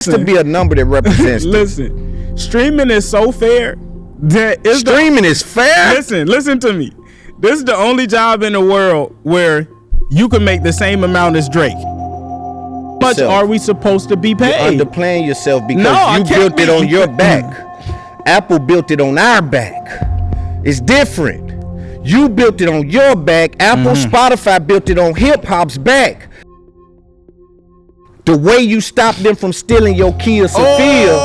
to be a number that represents. Listen, streaming is so fair that streaming is fair. Listen to me. This is the only job in the world where you can make the same amount as Drake. How much are we supposed to be paid? You're underplaying yourself because you built it on your back. Apple built it on our back. It's different. You built it on your back. Apple, Spotify built it on hip hop's back. The way you stopped them from stealing your Kia Sophia.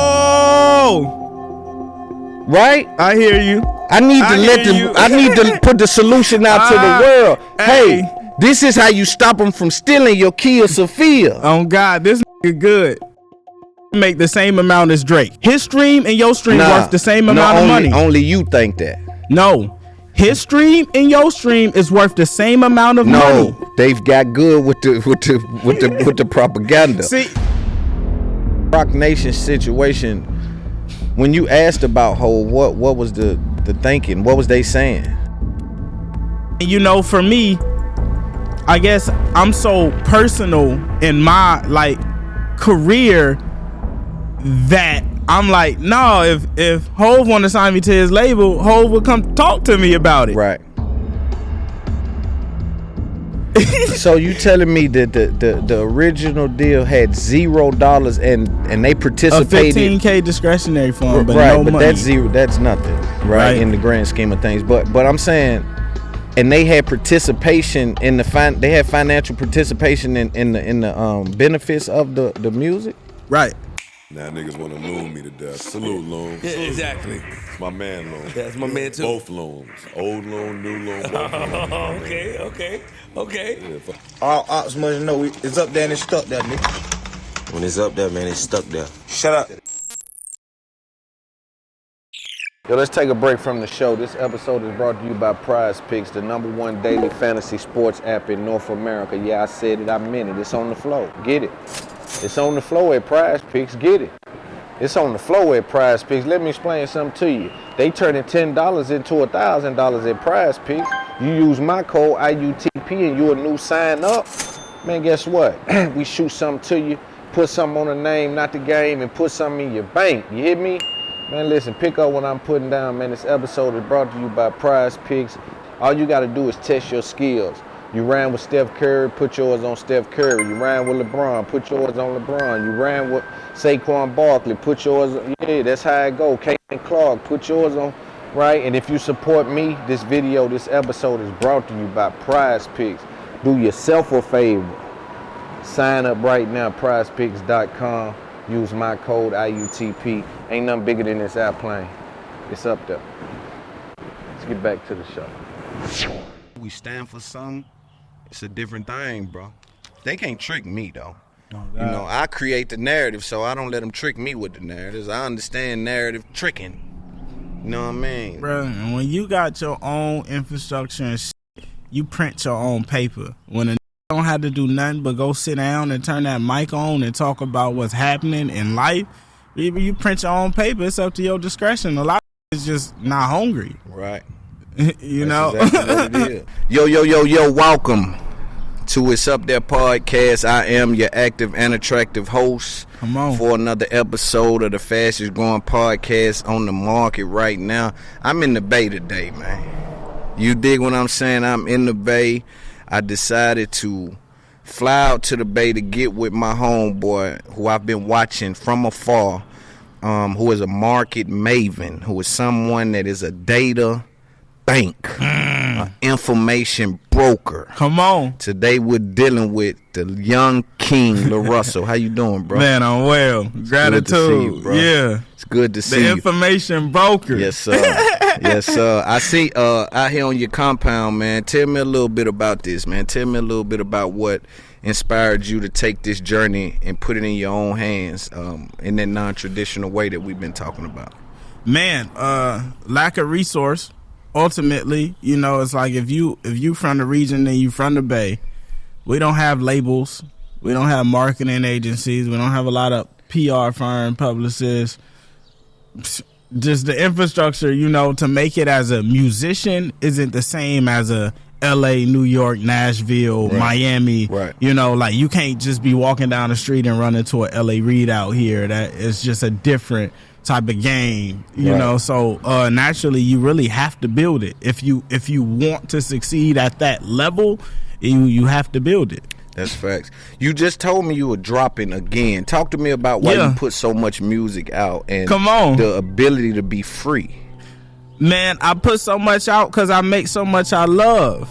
Right? I hear you. I need to put the solution out to the world. Hey, this is how you stop them from stealing your Kia Sophia. Oh God, this nigga good. Make the same amount as Drake. His stream and your stream worth the same amount of money. Only you think that. No. His stream and your stream is worth the same amount of money. No, they've got good with the propaganda. See, Roc Nation situation. When you asked about Hov, what was the thinking? What was they saying? You know, for me, I guess I'm so personal in my career that I'm like, no, if Hov want to sign me to his label, Hov will come talk to me about it. Right. So you telling me that the original deal had $0 and they participated a $15K discretionary fund, but right, no but money. that's zero. That's nothing, right, in the grand scheme of things. But I'm saying, and they had participation in they had financial participation in the benefits of the music, right? Now niggas want to loon me to death. Salute, Loon. Yeah, exactly. It's my man, Loon. That's my man, too. Both Loons. Old Loon, new Loon, both Loon. Okay. Yeah, All ops must know it's up there and it's stuck there, nigga. When it's up there, man, it's stuck there. Shut up. Yo, let's take a break from the show. This episode is brought to you by Prize Picks, the #1 daily fantasy sports app in North America. Yeah, I said it, I meant it. It's on the flow. Get it. It's on the flow at Prize Picks. Get it. It's on the flow at Prize Picks. Let me explain something to you. They turning $10 into $1,000 at Prize Picks. You use my code IUTP and you a new sign up. Man, guess what? We shoot something to you, put something on the name, not the game, and put something in your bank. You hear me? Man, listen, pick up what I'm putting down, man. This episode is brought to you by Prize Picks. All you got to do is test your skills. You ran with Steph Curry, put yours on Steph Curry. You ran with LeBron, put yours on LeBron. You ran with Saquon Barkley, put yours on. Yeah, that's how it go. Caitlin Clark, put yours on, right? And if you support me, this episode is brought to you by Prize Picks. Do yourself a favor. Sign up right now, prizepicks.com. Use my code IUTP. Ain't nothing bigger than this airplane. It's up there. Let's get back to the show. We stand for something. It's a different thing, bro. They can't trick me, though. Oh, you know, I create the narrative, so I don't let them trick me with the narratives. I understand narrative tricking. You know what I mean? Bro, and when you got your own infrastructure and shit, you print your own paper. When a don't have to do nothing but go sit down and turn that mic on and talk about what's happening in life, you print your own paper. It's up to your discretion. A lot of is just not hungry. Right. You know? Exactly what it is. Yo, welcome to It's Up There podcast. I am your active and attractive host. Come on. For another episode of the fastest growing podcast on the market right now. I'm in the Bay today, man. You dig what I'm saying? I'm in the Bay. I decided to fly out to the Bay to get with my homeboy, who I've been watching from afar, who is a market maven, who is someone that is a data bank, an information broker. Come on. Today we're dealing with the young king, LaRussell. How you doing, bro? Man, I'm well. Gratitude. Good to see you, bro. Yeah. It's good to see the you. Information broker. Yes, sir. Yes, sir. I see out here on your compound, man. Tell me a little bit about this, man. Tell me a little bit about what inspired you to take this journey and put it in your own hands in that non-traditional way that we've been talking about. Man, lack of resource. Ultimately, you know, it's like if you from the region and you from the Bay, we don't have labels, we don't have marketing agencies, we don't have a lot of PR firm publicists. Just the infrastructure, you know, to make it as a musician isn't the same as a LA, New York, Nashville, Right. Miami. Right. You know, like you can't just be walking down the street and run into a LA Reid out here. That is just a different type of game, you Right. know. So naturally, you really have to build it if you want to succeed at that level. You have to build it. That's facts. You just told me you were dropping again. Talk to me about why Yeah. you put so much music out and Come on. the ability to be free. Man, I put so much out because I make so much I love,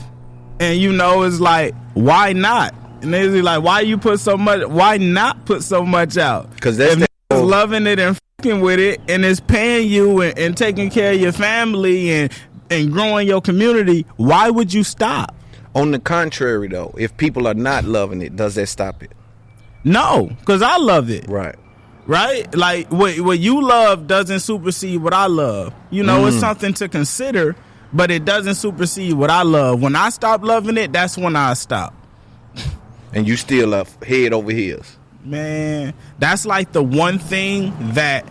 and you know, it's like, why not? And they're like, why you put so much? Why not put so much out? Because that's if the niggas loving it and fucking with it, and it's paying you and taking care of your family and growing your community. Why would you stop? On the contrary, though, if people are not loving it, does that stop it? No, because I love it. Right. Right? Like, what you love doesn't supersede what I love. You know, it's something to consider, but it doesn't supersede what I love. When I stop loving it, that's when I stop. And you still up head over heels. Man, that's like the one thing that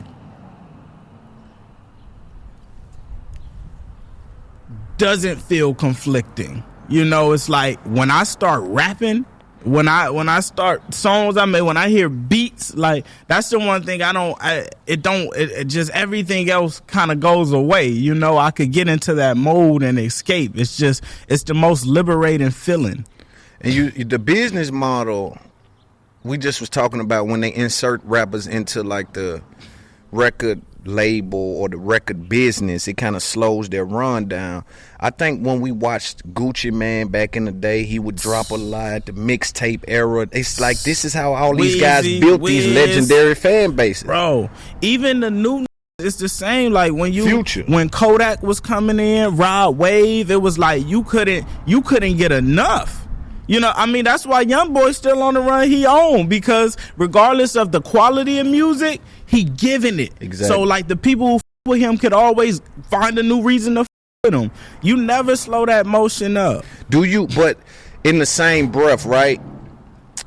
doesn't feel conflicting. You know, it's like when I start rapping, when I start songs I make, when I hear beats, like that's the one thing it just everything else kind of goes away. You know, I could get into that mode and escape. It's the most liberating feeling. And the business model, we just was talking about when they insert rappers into like the record label or the record business, it kind of slows their run down. I think when we watched Gucci Man back in the day, he would drop a lot, the mixtape era. It's like this is how all these guys built these legendary fan bases. Bro, even the new it's the same. Like when Kodak was coming in, Rod Wave, it was like you couldn't get enough. You know, I mean, that's why YoungBoy's still on the run he on, because regardless of the quality of music, he giving it. Exactly. So like the people who f with him could always find a new reason to f with him. You never slow that motion up. Do you? But in the same breath, right?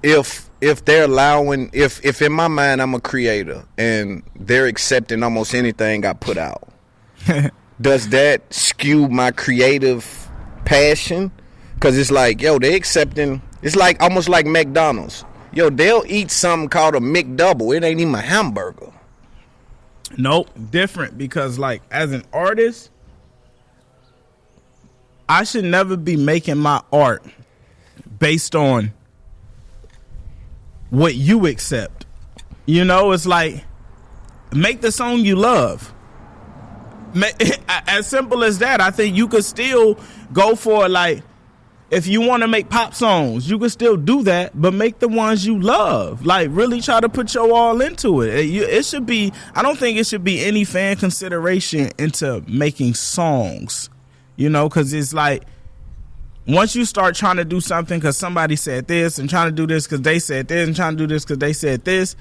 If they're allowing, if in my mind I'm a creator and they're accepting almost anything I put out, does that skew my creative passion? Because it's like, yo, they accepting, it's like almost like McDonald's. Yo, they'll eat something called a McDouble. It ain't even a hamburger. Nope, different, because like as an artist, I should never be making my art based on what you accept. You know, it's like, make the song you love. As simple as that. I think you could still go for, like, if you want to make pop songs, you can still do that, but make the ones you love. Like, really try to put your all into it. It should be, I don't think it should be any fan consideration into making songs, you know, because it's like, once you start trying to do something because somebody said this and trying to do this because they said this and trying to do this because they said this,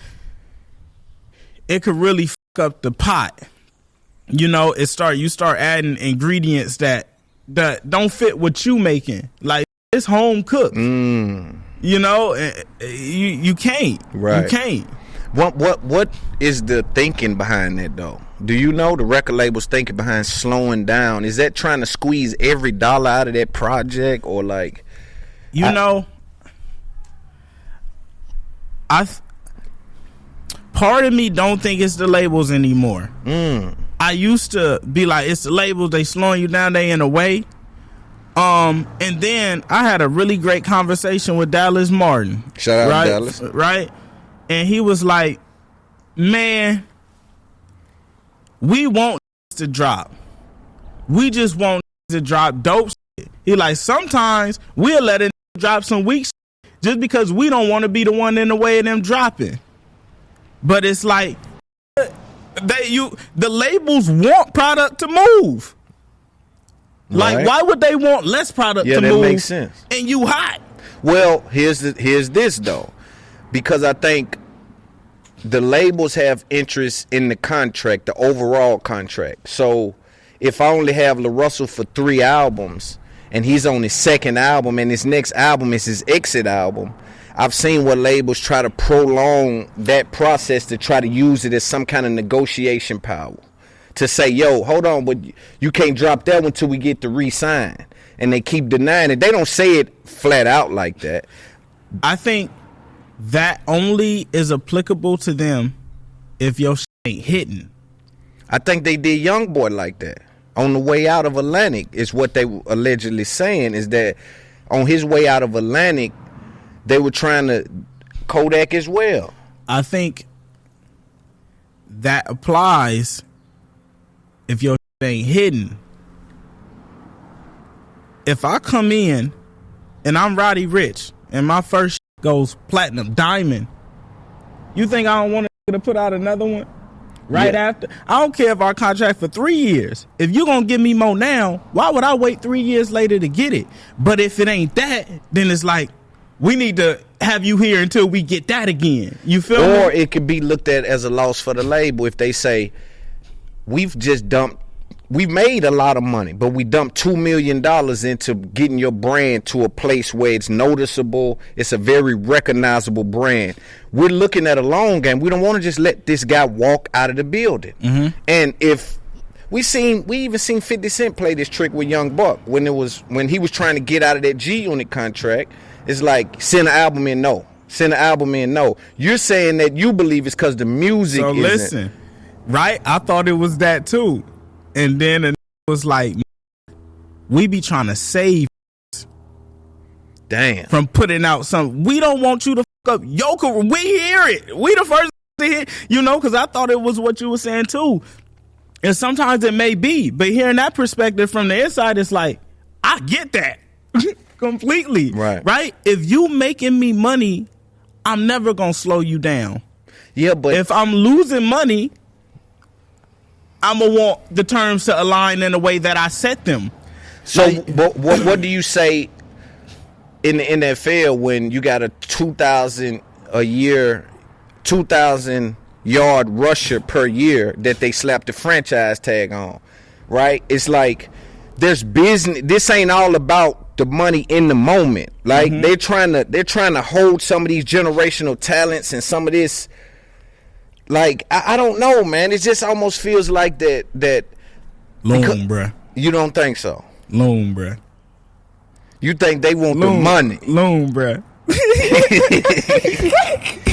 it could really fuck up the pot. You know, you start adding ingredients that don't fit what you making. Like, it's home cooked. You know, you can't. Right. You can't. What is the thinking behind that, though? Do you know the record label's thinking behind slowing down? Is that trying to squeeze every dollar out of that project, or like, you know, part of me don't think it's the labels anymore. I used to be like, it's the labels, they slowing you down, they in a way. And then I had a really great conversation with Dallas Martin. Shout out to Dallas. Right? And he was like, man, we want to drop. We just want to drop dope shit. He like, sometimes we'll let it drop some weak shit just because we don't want to be the one in the way of them dropping. But it's like, the labels want product to move. Like, Right. why would they want less product to move? Yeah, that makes sense. And you hot. Well, here's this though, because I think the labels have interest in the contract, the overall contract. So if I only have LaRussell for 3 albums and he's on his second album and his next album is his exit album, I've seen what labels try to prolong that process to try to use it as some kind of negotiation power, to say, yo, hold on, but you can't drop that one till we get to re-sign. And they keep denying it. They don't say it flat out like that. I think that only is applicable to them if your shit ain't hitting. I think they did YoungBoy like that. On the way out of Atlantic is what they were allegedly saying, is that on his way out of Atlantic, they were trying to Kodak as well. I think that applies if your shit ain't hitting. If I come in and I'm Roddy Ricch and my first shit goes platinum, diamond, you think I don't want to put out another one after? I don't care if our contract for 3 years. If you're going to give me more now, why would I wait 3 years later to get it? But if it ain't that, then it's like, we need to have you here until we get that again. You feel me? Or it could be looked at as a loss for the label if they say, we've made a lot of money, but we dumped $2 million into getting your brand to a place where it's noticeable. It's a very recognizable brand. We're looking at a long game. We don't want to just let this guy walk out of the building. Mm-hmm. And if we even seen 50 Cent play this trick with Young Buck when he was trying to get out of that G Unit contract. It's like, send an album in, no. Send an album in, no. You're saying that you believe it's because the music isn't. So listen, right? I thought it was that too. And then it was like, we be trying to save from putting out something. We don't want you to fuck up your career. We hear it. We the first to hear, because I thought it was what you were saying too. And sometimes it may be, but hearing that perspective from the inside, it's like, I get that completely. Right? If you making me money, I'm never going to slow you down. Yeah, but if I'm losing money, I'm going to want the terms to align in a way that I set them. So what do you say in the NFL when you got a 2,000 yard rusher per year that they slap the franchise tag on, right? It's like there's business. This ain't all about the money in the moment. Like they're trying to hold some of these generational talents and some of this. Like I don't know, man. It just almost feels like that. Loon, bruh. You don't think so? Loon, bruh. You think they want the money? Loon, bruh.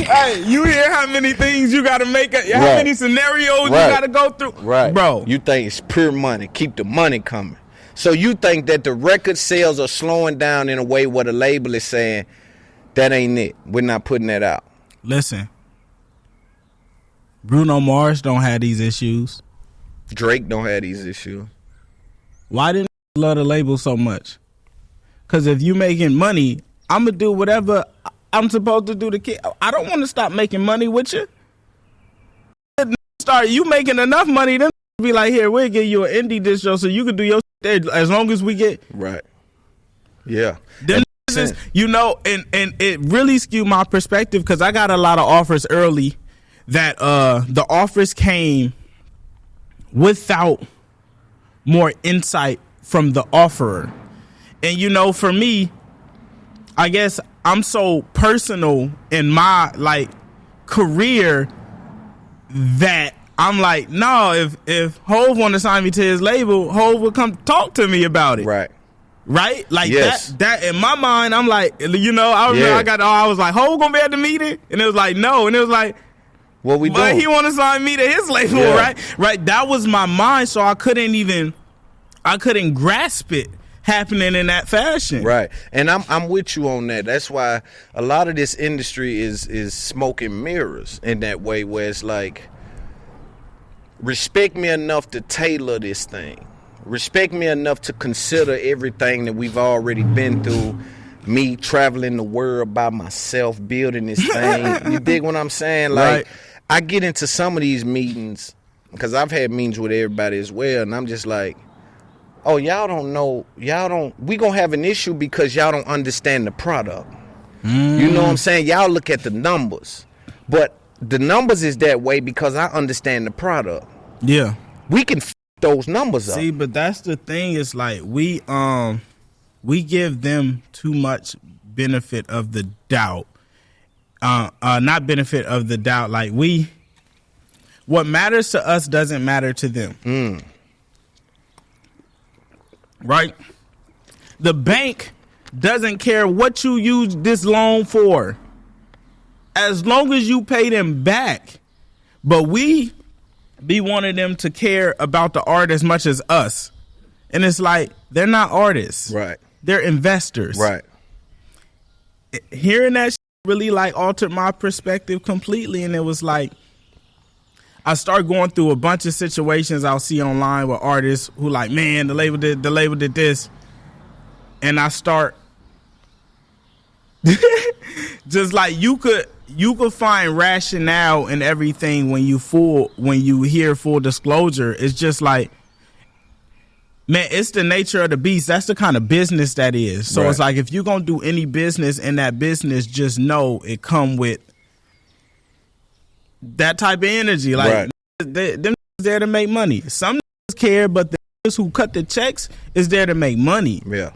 Hey, you hear how many things you got to make? How many scenarios you got to go through? Right, bro. You think it's pure money. Keep the money coming. So you think that the record sales are slowing down in a way where the label is saying, that ain't it. We're not putting that out. Listen. Bruno Mars don't have these issues. Drake don't have these issues. Why didn't you love the label so much? Because if you making money, I'm going to do whatever I'm supposed to do to kid. I don't want to stop making money with you. Start you making enough money, then be like, here, we'll give you an indie disc show so you can do your shit as long as we get. Right. Yeah. Then and it really skewed my perspective because I got a lot of offers early that the offers came without more insight from the offerer. And for me, I guess I'm so personal in my career that I'm like, no, if Hov want to sign me to his label, Hov will come talk to me about it. Right. Like yes. that in my mind, I'm like, I remember I was like, Hov gonna be at the meeting? And it was like, no. And it was like, what we doing? He want to sign me to his label, right? That was my mind, so I couldn't grasp it happening in that fashion. Right. And I'm with you on that. That's why a lot of this industry is smoke and mirrors in that way, where it's like, respect me enough to tailor this thing. Respect me enough to consider everything that we've already been through. Me traveling the world by myself, building this thing. You dig what I'm saying? Like, I get into some of these meetings, because I've had meetings with everybody as well, and I'm just like, oh, y'all don't know, we gonna have an issue because y'all don't understand the product. You know what I'm saying? Y'all look at the numbers, but the numbers is that way because I understand the product. Yeah. We can those numbers up. See, but that's the thing. It's like we give them too much benefit of the doubt. Not benefit of the doubt. Like we what matters to us doesn't matter to them. Right? The bank doesn't care what you use this loan for, as long as you pay them back. But we be wanting them to care about the art as much as us. And it's like, they're not artists. Right. They're investors. Right. Hearing that really like altered my perspective completely. And it was like, I start going through a bunch of situations I'll see online with artists who like, man, the label did this. And I start just like, you could find rationale in everything when you hear full disclosure. It's just like, man, it's the nature of the beast. That's the kind of business that is. So It's like, if you're going to do any business in that business, just know it come with that type of energy. Like, them there to make money. Some care, but the who cut the checks is there to make money. Yeah.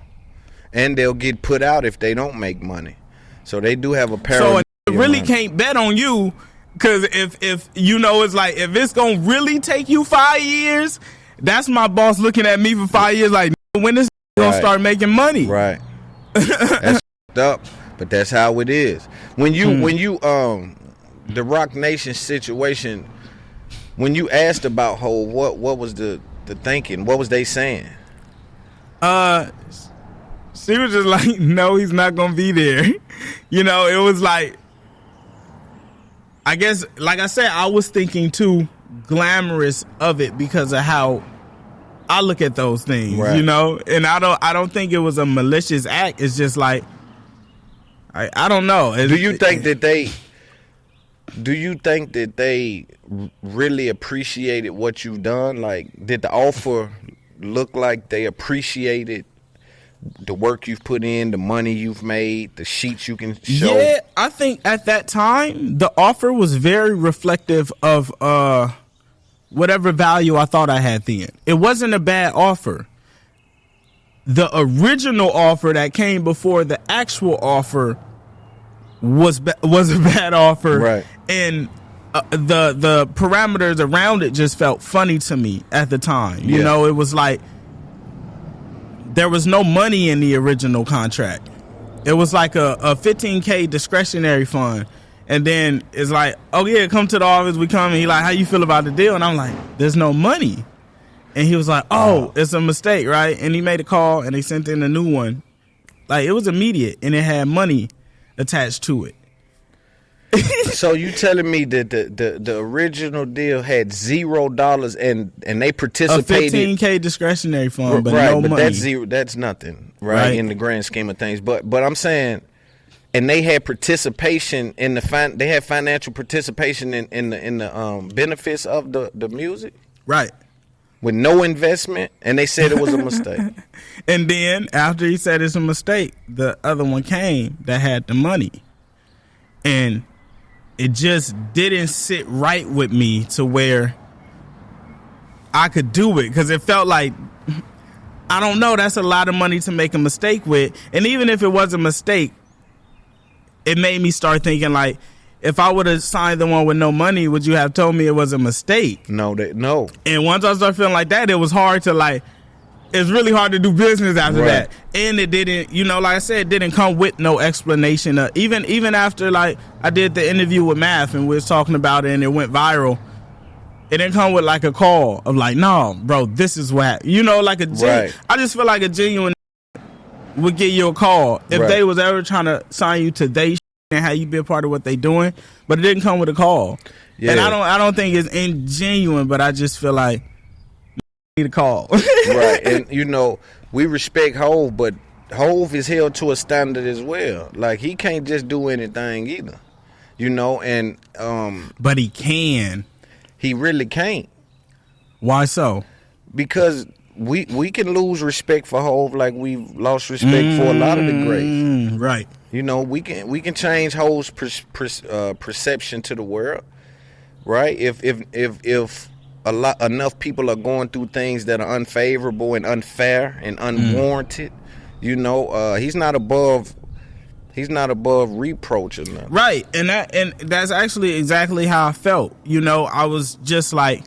And they'll get put out if they don't make money. So they do have a parallel. So it really can't bet on you, because if you know, it's like, if it's going to really take you 5 years, that's my boss looking at me for 5 years like, when this going to start making money? Right. That's up, but that's how it is. When you the Roc Nation situation, when you asked about Hov, what was the thinking? What was they saying? She was just like, no, he's not going to be there. You know, it was like, I guess, like I said, I was thinking too glamorous of it because of how I look at those things, you know? And I don't think it was a malicious act. It's just like, I don't know. Do you think that they really appreciated what you've done? Like, did the offer look like they appreciated the work you've put in, the money you've made, the sheets you can show? Yeah, I think at that time, the offer was very reflective of whatever value I thought I had then. It wasn't a bad offer. The original offer that came before the actual offer was a bad offer. Right. And the parameters around it just felt funny to me at the time. You know, it was like, there was no money in the original contract. It was like a $15K discretionary fund. And then it's like, oh yeah, come to the office, we come, and he like, how you feel about the deal? And I'm like, there's no money. And he was like, oh, it's a mistake, right? And he made a call and they sent in a new one. Like, it was immediate and it had money attached to it. So you telling me that the original deal had $0 and they participated? A $15K discretionary fund, but right, no but money. that's zero. That's nothing, right? In the grand scheme of things. But I'm saying, and they had participation in they had financial participation in the benefits of the music, right? With no investment, and they said it was a mistake. And then after he said it's a mistake, the other one came that had the money, and it just didn't sit right with me to where I could do it, because it felt like, I don't know, that's a lot of money to make a mistake with. And even if it was a mistake, it made me start thinking like, if I would have signed the one with no money, would you have told me it was a mistake? No. And once I started feeling like that, it was hard to like, it's really hard to do business after that. And it didn't, you know, like I said, it didn't come with no explanation. Even after like I did the interview with Math and we was talking about it and it went viral, it didn't come with like a call of like, no, bro, this is what, you know, like I just feel like a genuine would give you a call if they was ever trying to sign you to they and how you be a part of what they doing, but it didn't come with a call. Yeah. And I don't think it's ingenuine, but I just feel like need a call. Right. And you know, we respect Hov, but Hov is held to a standard as well. Like, he can't just do anything either. You know, and but he can. He really can't. Why so? Because we can lose respect for Hov like we've lost respect for a lot of the greats. Right. You know, we can change Hov's perception to the world. Right? If enough people are going through things that are unfavorable and unfair and unwarranted, you know, he's not above He's not above reproach or nothing. Right. And that's actually exactly how I felt. You know, I was just like,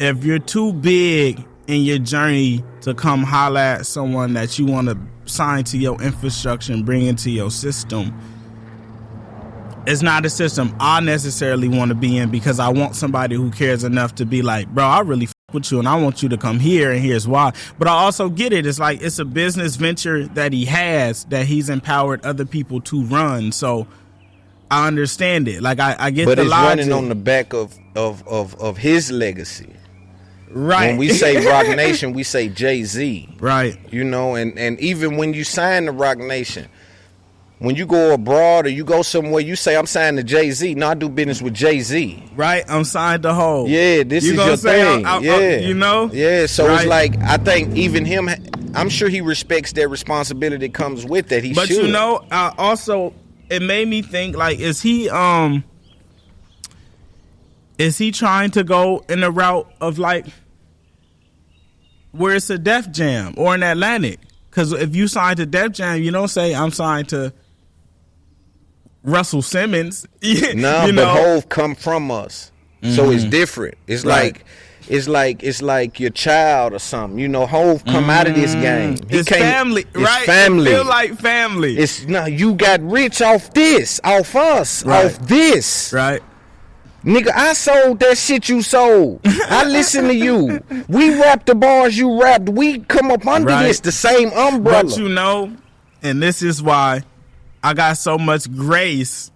if you're too big in your journey to come holler at someone that you want to sign to your infrastructure and bring into your system, it's not a system I necessarily want to be in, because I want somebody who cares enough to be like, bro, I really with you and I want you to come here, and here's why. But I also get it. It's like, it's a business venture that he has, that he's empowered other people to run. So I understand it. Like, I get but the logic. But it's running on the back of his legacy. Right. When we say Roc Nation, we say Jay-Z. Right. You know, and even when you sign the Roc Nation, when you go abroad or you go somewhere, you say, I'm signed to Jay-Z. No, I do business with Jay-Z. Right. I'm signed to hold. Yeah, this is your thing. Yeah. You know? Yeah, so right. It's like, I think even him, I'm sure he respects that responsibility that comes with that. But you know, also, it made me think, like, is he trying to go in the route of, like, where it's a Def Jam or an Atlantic? Because if you sign to Def Jam, you don't say, I'm signed to Russell Simmons. No, but Hove come from us. So it's different. It's right. it's like your child or something. You know, Hove come out of this game. It's family, right? It's family. It feel like family. It's no, you got rich off this, off us, right. off this. Right. Nigga, I sold that shit you sold. I listen to you. We rap the bars you rapped. We come up under right. this, the same umbrella. But you know, and this is why I got so much grace.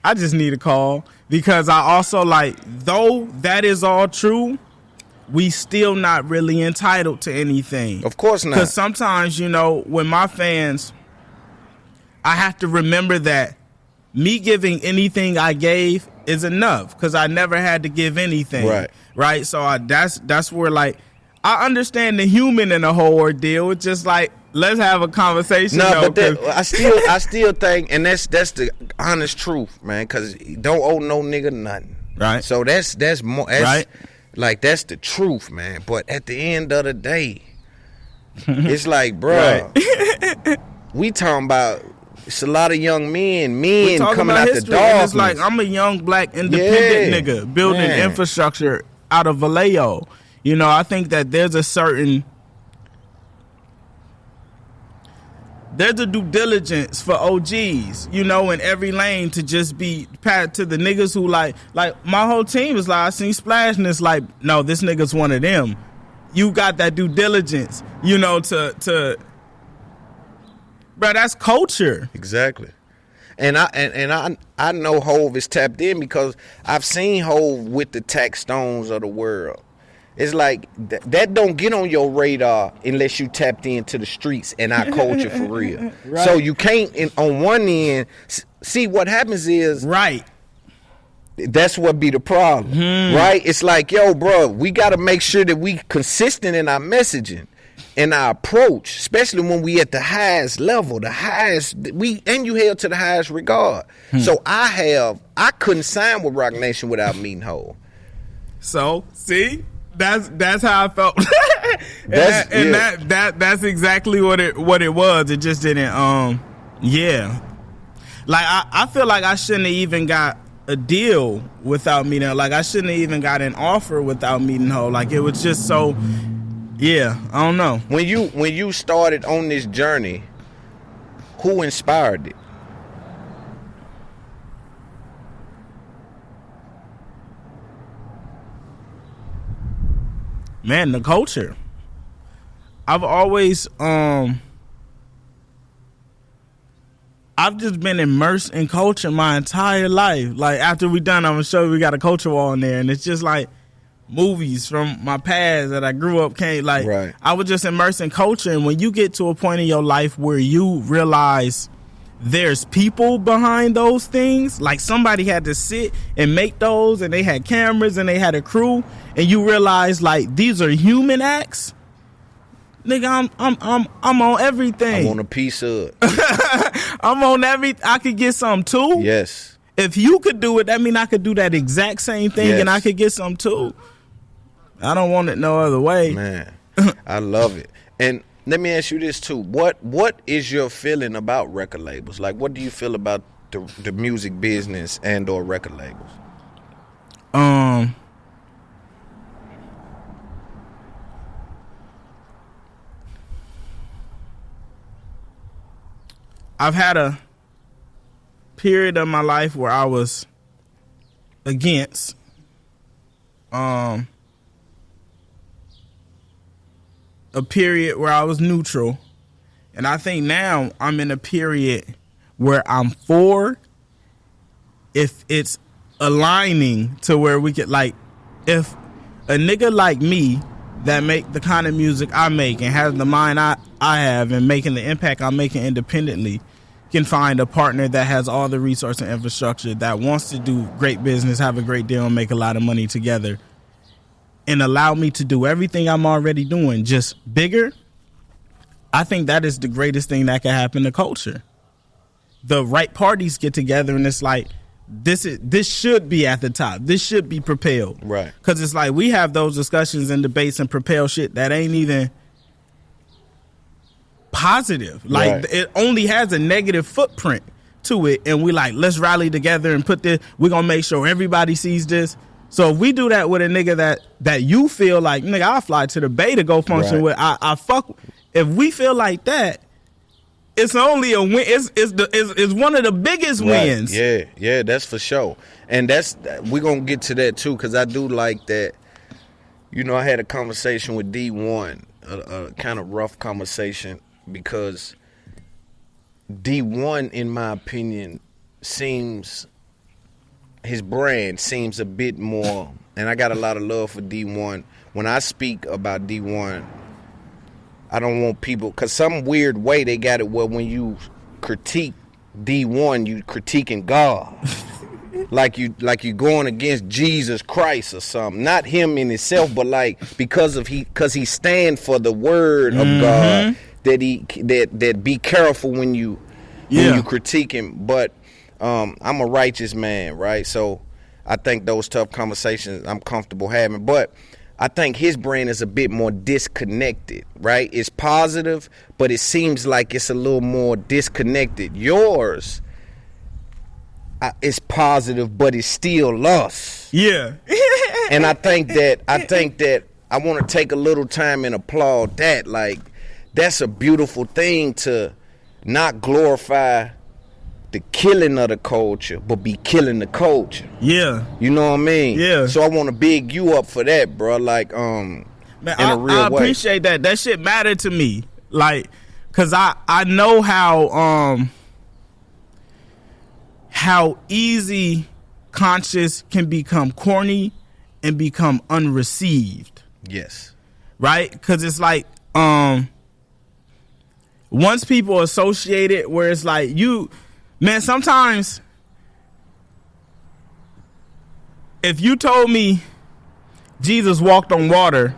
I just need a call, because I also, like, though that is all true, we still not really entitled to anything. Of course not. Because sometimes, you know, when my fans, I have to remember that me giving anything I gave is enough, because I never had to give anything. Right. Right. So that's where, like, I understand the human in the whole ordeal. It's just like, let's have a conversation. No, but I still think, and that's the honest truth, man. Because don't owe no nigga nothing. Right. So that's more. That's, right. Like, that's the truth, man. But at the end of the day, it's like, bro, right. We talking about. It's a lot of young men coming out the darkness. It's like, I'm a young black independent nigga building infrastructure out of Vallejo. You know, I think that there's a due diligence for OGs, you know, in every lane, to just be pat to the niggas who like my whole team is like, I seen Splash and it's like, no, this nigga's one of them. You got that due diligence, you know, to bro, that's culture. Exactly. And I know Hove is tapped in, because I've seen Hove with the Tax Stones of the world. It's like that don't get on your radar unless you tapped into the streets and our culture for real. Right. So you can't, on one end, see what happens is right. That's what be the problem, right? It's like, yo, bro, we got to make sure that we consistent in our messaging and our approach, especially when we at the highest level, you held to the highest regard. So I couldn't sign with Roc Nation without meeting Hov. So see, that's how I felt. That's exactly what it was. It just didn't. Yeah. Like I feel like I shouldn't have even got a deal without meeting her. Like I shouldn't have even got an offer without meeting her. Like it was just so. Yeah, I don't know. When you started on this journey, who inspired it? Man, the culture. I've always I've just been immersed in culture my entire life. Like after we done, I'm gonna show you we got a culture wall in there, and it's just like movies from my past that I grew up right. I was just immersed in culture. And when you get to a point in your life where you realize there's people behind those things, like somebody had to sit and make those, and they had cameras and they had a crew, and you realize like these are human acts. Nigga, I'm on everything. I'm on a piece of it. I'm on I could get some too. Yes. If you could do it, that mean I could do that exact same thing, yes. And I could get some too. I don't want it no other way. Man, I love it. And Let me ask you this too. What is your feeling about record labels? Like, what do you feel about the music business and or record labels? I've had a period of my life where I was against. A period where I was neutral, and I think now I'm in a period where I'm for, if it's aligning to where we could, like, if a nigga like me that make the kind of music I make and has the mind I have and making the impact I'm making independently can find a partner that has all the resource and infrastructure, that wants to do great business, have a great deal, and make a lot of money together, and allow me to do everything I'm already doing, just bigger, I think that is the greatest thing that can happen to culture. The right parties get together, and it's like, this should be at the top. This should be propelled. Right. Because it's like, we have those discussions and debates and propel shit that ain't even positive. Like, right. It only has a negative footprint to it, and we like, let's rally together and put this, we're going to make sure everybody sees this. So if we do that with a nigga that you feel like, nigga, I'll fly to the Bay to go function with, I fuck. If we feel like that, it's only a win. It's one of the biggest wins. Yeah, that's for sure. And we're gonna get to that too, because I do like that. You know, I had a conversation with D1, a kind of rough conversation, because D1, in my opinion, his brand seems a bit more, and I got a lot of love for D1. When I speak about D1, I don't want people, because some weird way they got it where when you critique D1, you critiquing God. like you going against Jesus Christ or something. Not him in himself, but like because he stand for the word of God, that be careful when you critique him. But I'm a righteous man, right? So I think those tough conversations I'm comfortable having. But I think his brand is a bit more disconnected, right? It's positive, but it seems like it's a little more disconnected. Yours is positive, but it's still lust. Yeah. And I think that I want to take a little time and applaud that. Like, that's a beautiful thing, to not glorify the killing of the culture, but be killing the culture. Yeah. You know what I mean? Yeah. So I want to big you up for that, bro. Like, Man, in a real way. I appreciate that. That shit mattered to me. Like, cause I know how easy conscious can become corny and become unreceived. Yes. Right? Cause it's like, once people associate it, where it's like man, sometimes if you told me Jesus walked on water,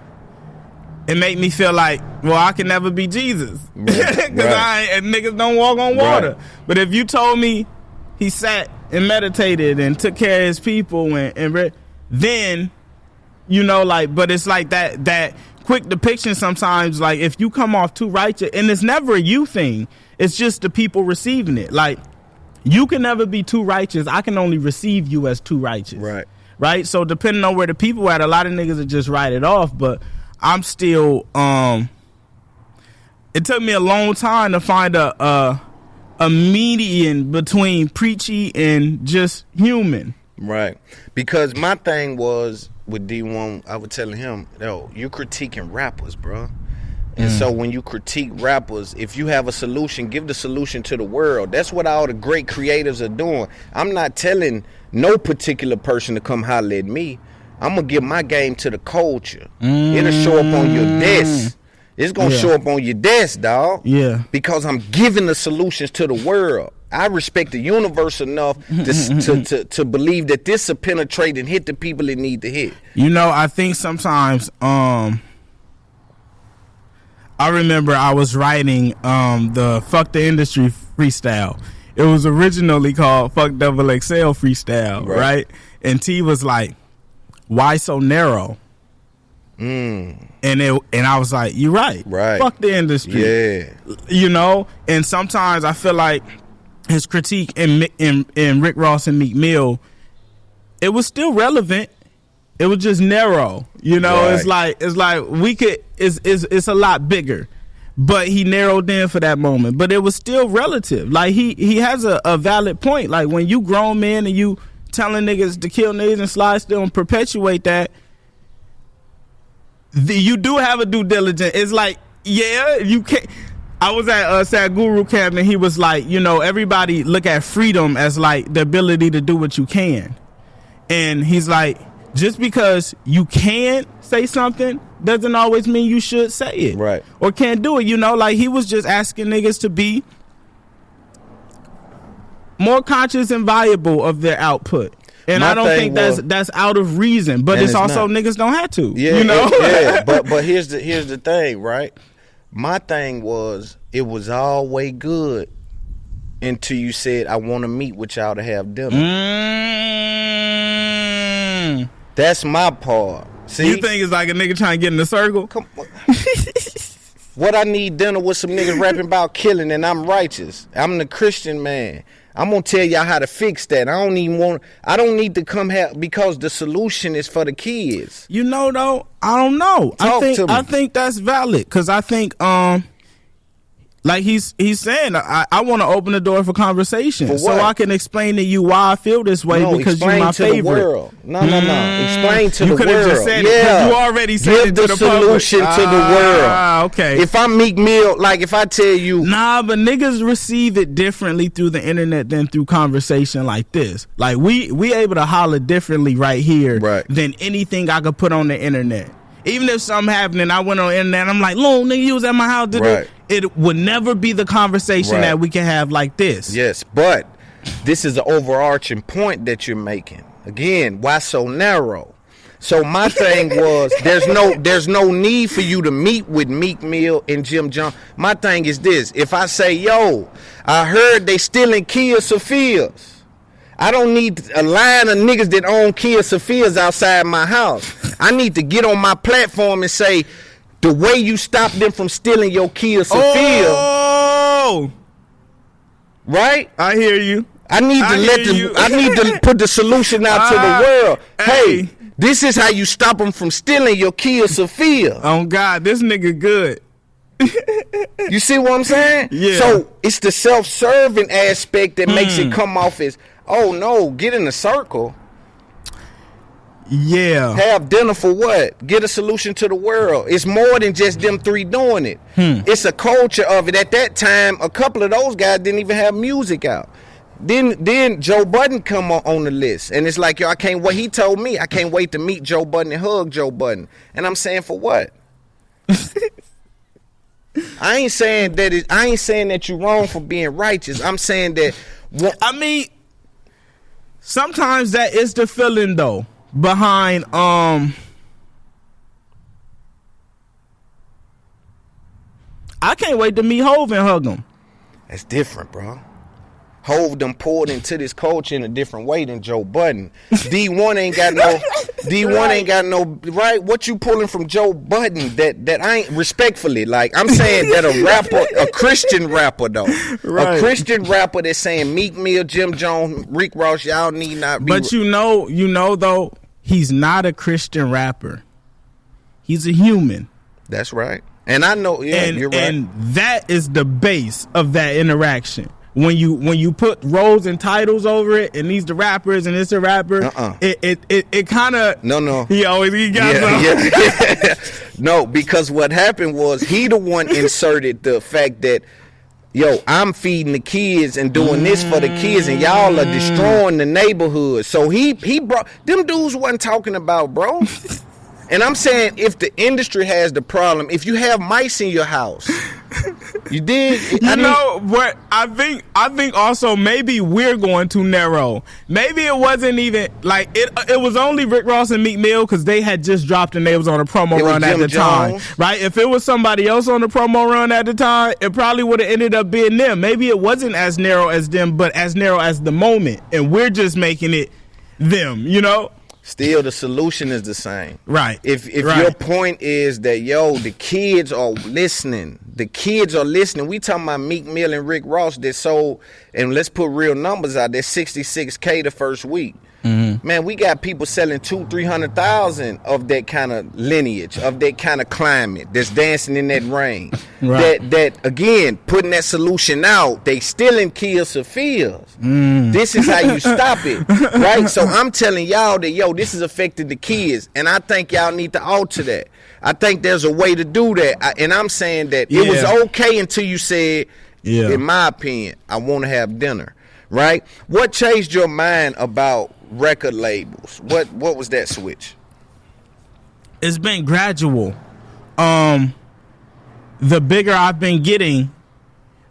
it made me feel like, well, I can never be Jesus. Because and niggas don't walk on water. Right. But if you told me he sat and meditated and took care of his people and then, you know, like, but it's like that quick depiction sometimes, like, if you come off too righteous, and it's never a you thing, it's just the people receiving it. Like, you can never be too righteous. I can only receive you as too righteous. Right? So depending on where the people at, a lot of niggas will just write it off, but I'm still, it took me a long time to find a median between preachy and just human. Right. Because my thing was with D1, I was telling him, yo, you're critiquing rappers, bro. And so when you critique rappers, if you have a solution, give the solution to the world. That's what all the great creatives are doing. I'm not telling no particular person to come holler at me. I'm going to give my game to the culture. It'll show up on your desk. It's going to show up on your desk, dog. Yeah. Because I'm giving the solutions to the world. I respect the universe enough to believe that this will penetrate and hit the people it need to hit. You know, I think sometimes, I remember I was writing the Fuck the Industry freestyle. It was originally called Fuck Double XL freestyle, right? And T was like, why so narrow? And I was like, you're right. Right. Fuck the industry. Yeah. You know? And sometimes I feel like his critique in Rick Ross and Meek Mill, it was still relevant. It was just narrow. You know, Right. it's like we could it's a lot bigger. But he narrowed in for that moment. But it was still relative. Like he has a valid point. Like when you grown men and you telling niggas to kill niggas and slide still and perpetuate that, you do have a due diligence. It's like, yeah, you can't. I was at Sadhguru camp and he was like, you know, everybody look at freedom as like the ability to do what you can. And he's like, just because you can say something doesn't always mean you should say it. Right. Or can't do it. You know, like he was just asking niggas to be more conscious and valuable of their output. And I don't think that's out of reason, but it's also not. Niggas don't have to. Yeah, you know. But here's the thing, right? My thing was it was always good until you said I want to meet with y'all to have dinner. That's my part. See, you think it's like a nigga trying to get in the circle? Come on. What I need dinner with some niggas rapping about killing and I'm righteous. I'm the Christian man. I'm gonna tell y'all how to fix that. I don't need to come here because the solution is for the kids. You know though, I don't know. I think that's valid because I think like he's saying I want to open the door for conversation so I can explain to you why I feel this way because you're my favorite. The world. No. Explain to you the world. You could have just said it. You already said it to the solution to the world. Okay. If I'm Meek Mill, like if I tell you, but niggas receive it differently through the internet than through conversation like this. Like we able to holler differently right here than anything I could put on the internet. Even if something happened and I went on the internet and I'm like, Loon, nigga, you was at my house. It would never be the conversation that we can have like this. Yes, but this is an overarching point that you're making. Again, why so narrow? So my thing was there's no need for you to meet with Meek Mill and Jim Jones. My thing is this. If I say, yo, I heard they stealing Kia Sophia's. I don't need a line of niggas that own Kia Sophia's outside my house. I need to get on my platform and say, the way you stop them from stealing your Kia Sophia. Oh, right? I hear you. I need to put the solution out to the world. Hey, this is how you stop them from stealing your Kia Sophia. Oh God, this nigga good. You see what I'm saying? Yeah. So it's the self-serving aspect that makes it come off as, oh no, get in the circle. Yeah. Have dinner for what? Get a solution to the world. It's more than just them three doing it. It's a culture of it. At that time, a couple of those guys didn't even have music out. Then Joe Budden come on the list. And it's like, yo, I can't wait. He told me, I can't wait to meet Joe Budden and hug Joe Budden. And I'm saying, for what? I ain't saying that you're wrong for being righteous. I'm saying that sometimes that is the feeling though behind I can't wait to meet Hov and hug him. That's different, bro. Hov done poured into this culture in a different way than Joe Budden. D1 ain't got no right. What you pulling from Joe Budden that I ain't respectfully, like I'm saying that a rapper, a Christian rapper though, a Christian rapper that's saying Meek Mill, Jim Jones, Rick Ross, y'all need not be. But you know though, he's not a Christian rapper. He's a human. That's right. And I know, you're right. And that is the base of that interaction. When you put roles and titles over it, and these the rappers and it's a rapper, it kind of no. He got No, because what happened was he the one inserted the fact that, yo, I'm feeding the kids and doing this for the kids, and y'all are destroying the neighborhood. So he brought them dudes wasn't talking about, bro. And I'm saying, if the industry has the problem, if you have mice in your house, you did. What I think also maybe we're going too narrow. Maybe it wasn't even like it was only Rick Ross and Meek Mill because they had just dropped and they was on a promo run at the time, right? If it was somebody else on the promo run at the time, it probably would have ended up being them. Maybe it wasn't as narrow as them, but as narrow as the moment, and we're just making it them, you know. Still, the solution is the same. Right. If Right. your point is that, the kids are listening. The kids are listening. We talking about Meek Mill and Rick Ross that sold, and let's put real numbers out there, 66K the first week. Mm-hmm. Man, we got people selling 200,000-300,000 of that kind of lineage, of that kind of climate that's dancing in that rain. Right. That again, putting that solution out, they still in Kia Sophia's. This is how you stop it, right? So I'm telling y'all that, this is affecting the kids, and I think y'all need to alter that. I think there's a way to do that, and I'm saying that it was okay until you said, in my opinion, I want to have dinner, right? What changed your mind about record labels? What was that switch? It's been gradual. The bigger I've been getting,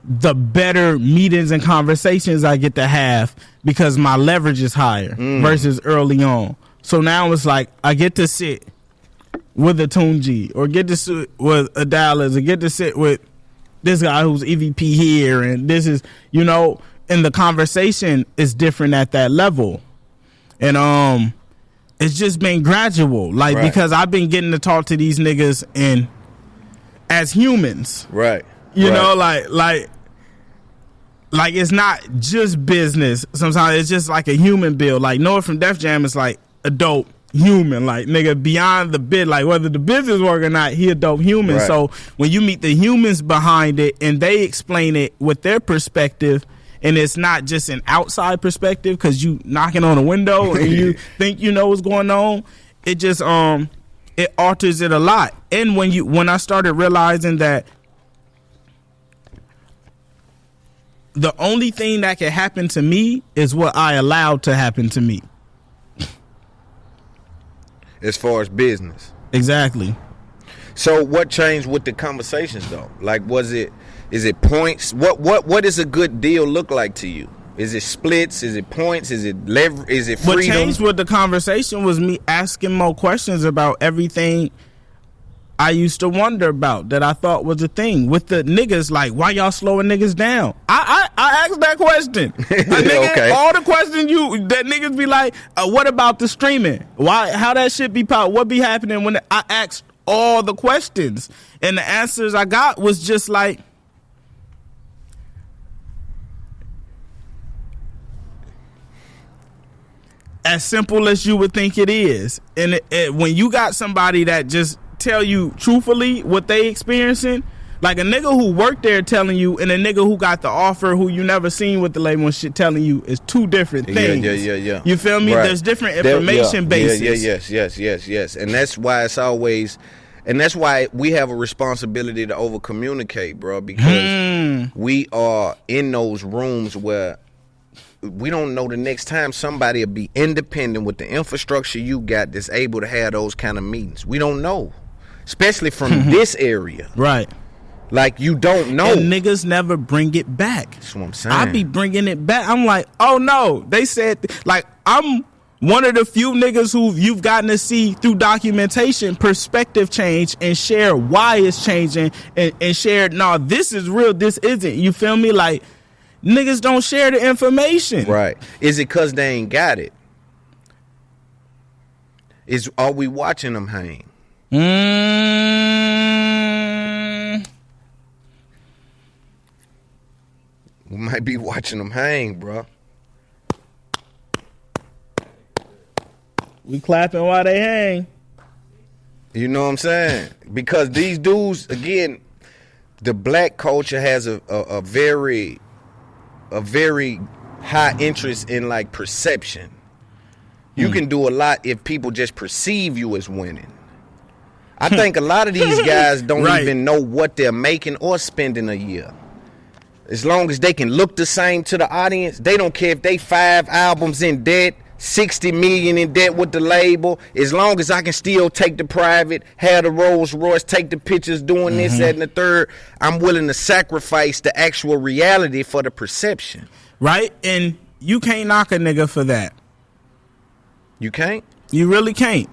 the better meetings and conversations I get to have because my leverage is higher versus early on. So now it's like I get to sit with a Tunji, or get to sit with a Dallas, or get to sit with this guy who's EVP here, and this is, and the conversation is different at that level. And it's just been gradual, because I've been getting to talk to these niggas and as humans, right? You know, like it's not just business. Sometimes it's just like a human build. Like Noah from Def Jam is like a dope human, like nigga beyond the bid. Like whether the business work or not, he a dope human. Right. So when you meet the humans behind it and they explain it with their perspective. And it's not just an outside perspective because you knocking on a window and you think you know what's going on. It just it alters it a lot. And when I started realizing that the only thing that can happen to me is what I allowed to happen to me. As far as business. Exactly. So what changed with the conversations though? Like is it points? What does a good deal look like to you? Is it splits? Is it points? Is it leverage? Is it freedom? What changed with the conversation was me asking more questions about everything I used to wonder about that I thought was a thing. With the niggas, like, why y'all slowing niggas down? I asked that question. Okay. All the questions that niggas be like, what about the streaming? Why? How that shit be popped? What be happening when I asked all the questions? And the answers I got was just like, as simple as you would think it is. And when you got somebody that just tell you truthfully what they experiencing, like a nigga who worked there telling you and a nigga who got the offer who you never seen with the label and shit telling you is two different things. Yeah. You feel me? Right. There's different information bases. Yes. And that's why it's always, and that's why we have a responsibility to over communicate, bro, because we are in those rooms where we don't know the next time somebody will be independent with the infrastructure you got that's able to have those kind of meetings. We don't know, especially from this area. Right. Like, you don't know. And niggas never bring it back. That's what I'm saying. I be bringing it back. I'm like, oh no. They said, like, I'm one of the few niggas who you've gotten to see through documentation perspective change and share why it's changing and share, no, this is real, this isn't. You feel me? Like, niggas don't share the information. Right. Is it because they ain't got it? Are we watching them hang? We might be watching them hang, bro. We clapping while they hang. You know what I'm saying? Because these dudes, again, the black culture has a very high interest in, like, perception. You can do a lot if people just perceive you as winning. I think a lot of these guys don't even know what they're making or spending a year. As long as they can look the same to the audience, they don't care if they 5 albums in debt, 60 million in debt with the label. As long as I can still take the private, have the Rolls Royce, take the pictures, doing this, that, and the third, I'm willing to sacrifice the actual reality for the perception. Right? And you can't knock a nigga for that. You can't? You really can't.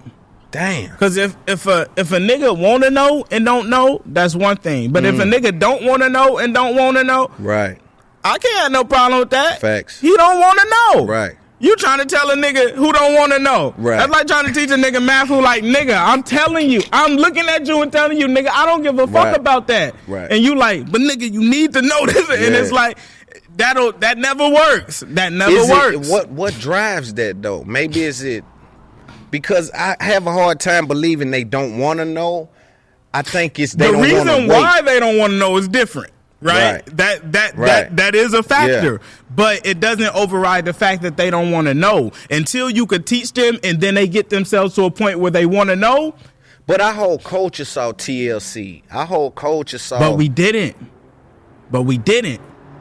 Damn. Because if a nigga want to know and don't know, that's one thing. But if a nigga don't want to know and don't want to know, right, I can't have no problem with that. Facts. He don't want to know. Right. You trying to tell a nigga who don't want to know. Right. That's like trying to teach a nigga math who like, nigga, I'm telling you. I'm looking at you and telling you, nigga, I don't give a fuck about that. Right. And you like, but nigga, you need to know this. And it's like, that never works. That never works. What drives that, though? Maybe is it because I have a hard time believing they don't want to know. I think it's they the don't want to wait. reason why they don't want to know is different. Right? That is a factor. Yeah. But it doesn't override the fact that they don't want to know. Until you could teach them and then they get themselves to a point where they want to know. But our whole culture saw TLC. Our whole culture saw. But we didn't.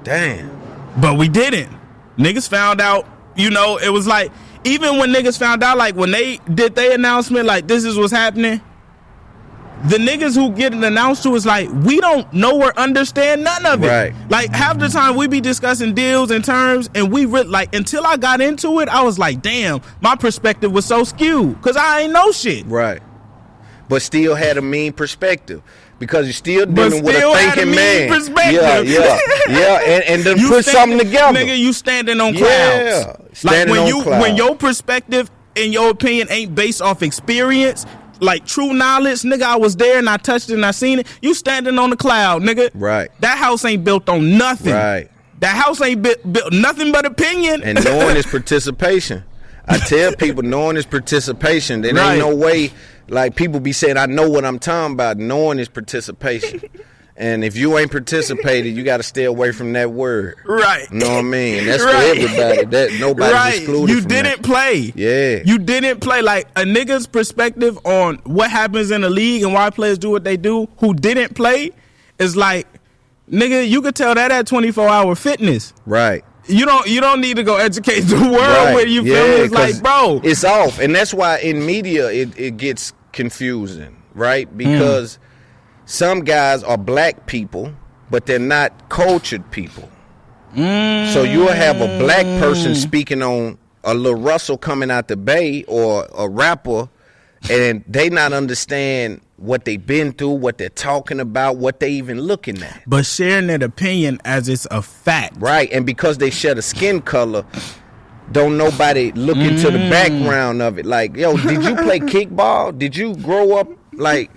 Damn. But we didn't. Niggas found out, you know, it was like, even when niggas found out, like when they did their announcement, like this is what's happening, the niggas who get it announced to is like, we don't know or understand none of it. Right. Like half the time we be discussing deals and terms, and we like until I got into it, I was like, damn, my perspective was so skewed because I ain't know shit. Right. But still had a mean perspective. Because you're still dealing with a thinking man. Perspective. Yeah. And then you put something together. Nigga, you standing on clouds. Yeah. Standing like on clouds. When your perspective and your opinion ain't based off experience, like true knowledge, nigga, I was there and I touched it and I seen it. You standing on the cloud, nigga. Right. That house ain't built on nothing. Right. That house ain't built nothing but opinion. And knowing is participation. I tell people knowing is participation. There ain't no way. Like people be saying, I know what I'm talking about. Knowing is participation. And if you ain't participated, you got to stay away from that word. Right. You know what I mean? And that's for everybody. That nobody's excluded You from didn't that. play. Yeah. You didn't play. Like a nigga's perspective on what happens in the league and why players do what they do who didn't play is like, nigga, you could tell that at 24-hour fitness. Right. You don't need to go educate the world where you feel it's like, bro. It's off. And that's why in media it gets confusing, right? Because some guys are black people, but they're not cultured people. So you'll have a black person speaking on a LaRussell coming out the Bay or a rapper, and they not understand what they've been through, what they're talking about, what they even looking at. But sharing that opinion as it's a fact. Right, and because they share the skin color, don't nobody look into the background of it. Like, yo, did you play kickball? Did you grow up, like,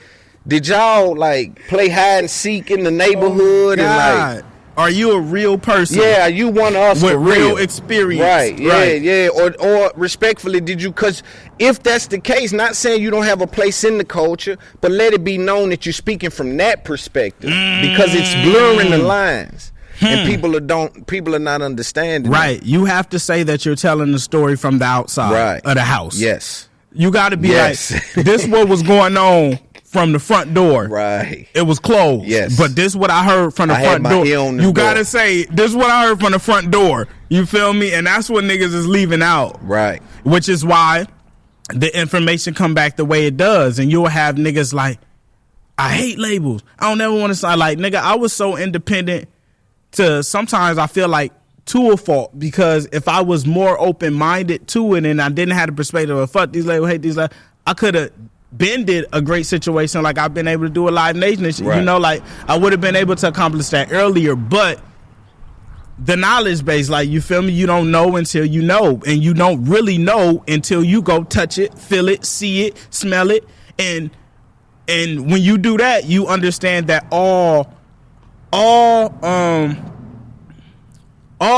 did y'all, like, play hide and seek in the neighborhood? And like, are you a real person? Yeah, you one of us with for real experience. Right, yeah. Or respectfully, did you, because if that's the case, not saying you don't have a place in the culture, but let it be known that you're speaking from that perspective because it's blurring the lines. And people are not understanding. Right. You have to say that you're telling the story from the outside of the house. Yes. You got to be like, this what was going on from the front door. Right. It was closed. Yes. But this what I heard from the front door. You got to say, this what I heard from the front door. You feel me? And that's what niggas is leaving out. Right. Which is why the information come back the way it does. And you'll have niggas like, I hate labels. I don't ever want to sign. Like, nigga, I was so independent to sometimes I feel like to a fault, because if I was more open-minded to it and I didn't have the perspective of fuck these labels, hate these labels, I could have bended a great situation like I've been able to do a Live Nation and shit. You know, like I would have been able to accomplish that earlier, but the knowledge base, like, you feel me, you don't know until you know, and you don't really know until you go touch it, feel it, see it, smell it, and when you do that, you understand that all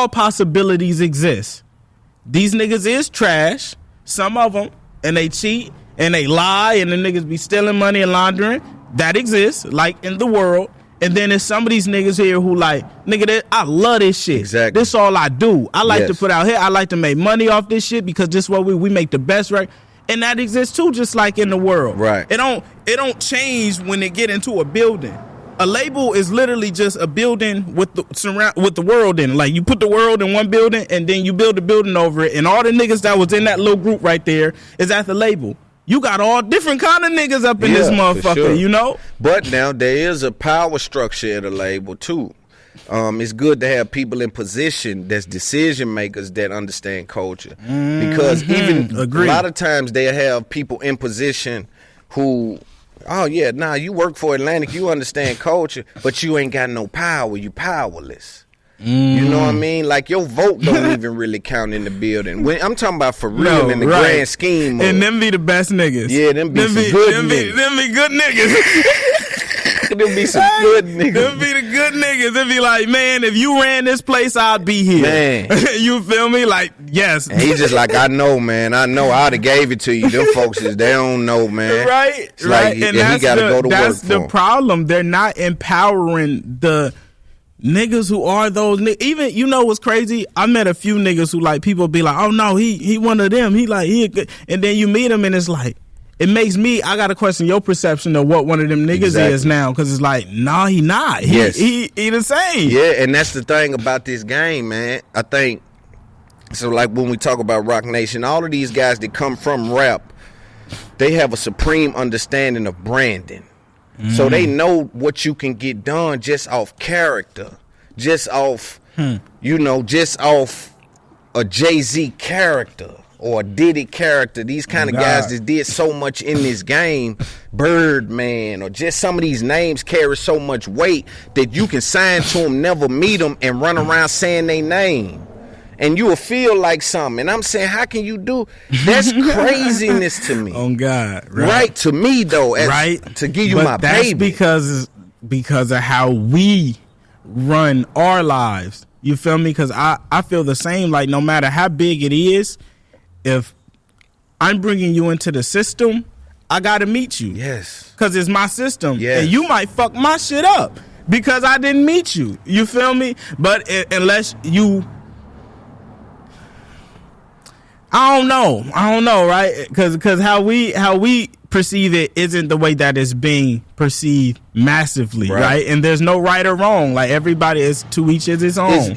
possibilities exist. These niggas is trash, some of them, and they cheat and they lie, and the niggas be stealing money and laundering. That exists, like, in the world. And then there's some of these niggas here who like, nigga, I love this shit. Exactly. This all I do. I like to put out here. I like to make money off this shit because this is what we make the best, right? And that exists too, just like in the world. Right. It don't change when they get into a building. A label is literally just a building with the world in it. Like, you put the world in one building and then you build a building over it, and all the niggas that was in that little group right there is at the label. You got all different kind of niggas up in this motherfucker, sure. You know? But now there is a power structure at a label too. It's good to have people in position that's decision makers that understand culture. Because even a lot of times they have people in position who, oh yeah, nah, you work for Atlantic, you understand culture, but you ain't got no power, you powerless. You know what I mean? Like your vote don't even really count in the building. When I'm talking about for real No, in the right. grand scheme. And them be the best niggas. Yeah, them be some good niggas. Them be good niggas. Them be some good niggas. Them be the good niggas. Them be like, man, if you ran this place, I'd be here. Man. You feel me? Like, yes. And he's just like, I know, man. I know. I'd have gave it to you. Them folks is they don't know, man. Right, It's right. like, And he gotta go to work that's for the him. problem. They're not empowering the niggas who are those niggas. Even, you know what's crazy? I met a few niggas who like, people be like, oh no, he one of them. He a good. And then you meet him and it's like, it makes me, I gotta question your perception of what one of them niggas is now. Cause it's like, nah, he not. He the same. Yeah, and that's the thing about this game, man. I think, so like when we talk about Roc Nation, all of these guys that come from rap, they have a supreme understanding of branding. So they know what you can get done just off character, just off, just off a Jay-Z character or a Diddy character. These kind of guys that did so much in this game, Birdman, or just some of these names carry so much weight that you can sign to them, never meet them, and run around saying their name. And you will feel like something. And I'm saying, how can you do? That's craziness to me. Oh God, Right to me though, to give you my that's baby. because of how we run our lives. You feel me? Because I feel the same. Like no matter how big it is, if I'm bringing you into the system, I gotta meet you. Yes, because it's my system. Yes. And you might fuck my shit up because I didn't meet you. You feel me? But unless you. I don't know, right? Because how we perceive it isn't the way that it's being perceived massively, right? And there's no right or wrong. Like everybody is to each is his own.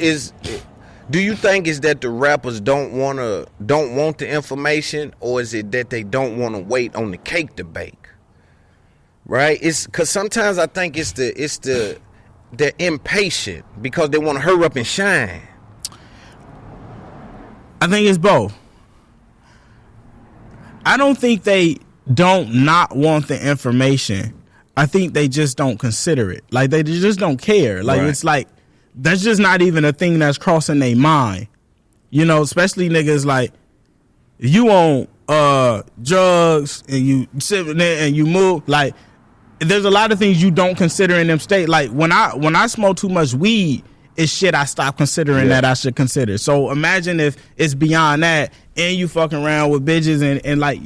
Do you think is that the rappers don't want the information, or is it that they don't want to wait on the cake to bake? Right? It's because sometimes I think they're impatient because they want to hurry up and shine. I think it's both. I don't think they don't not want the information. I think they just don't consider it. Like they just don't care. Like it's like that's just not even a thing that's crossing their mind. You know, especially niggas like you on drugs and you sit there and you move. Like there's a lot of things you don't consider in them state. Like when I smoke too much weed, it's shit I stop considering that I should consider. So imagine if it's beyond that and you fucking around with bitches and like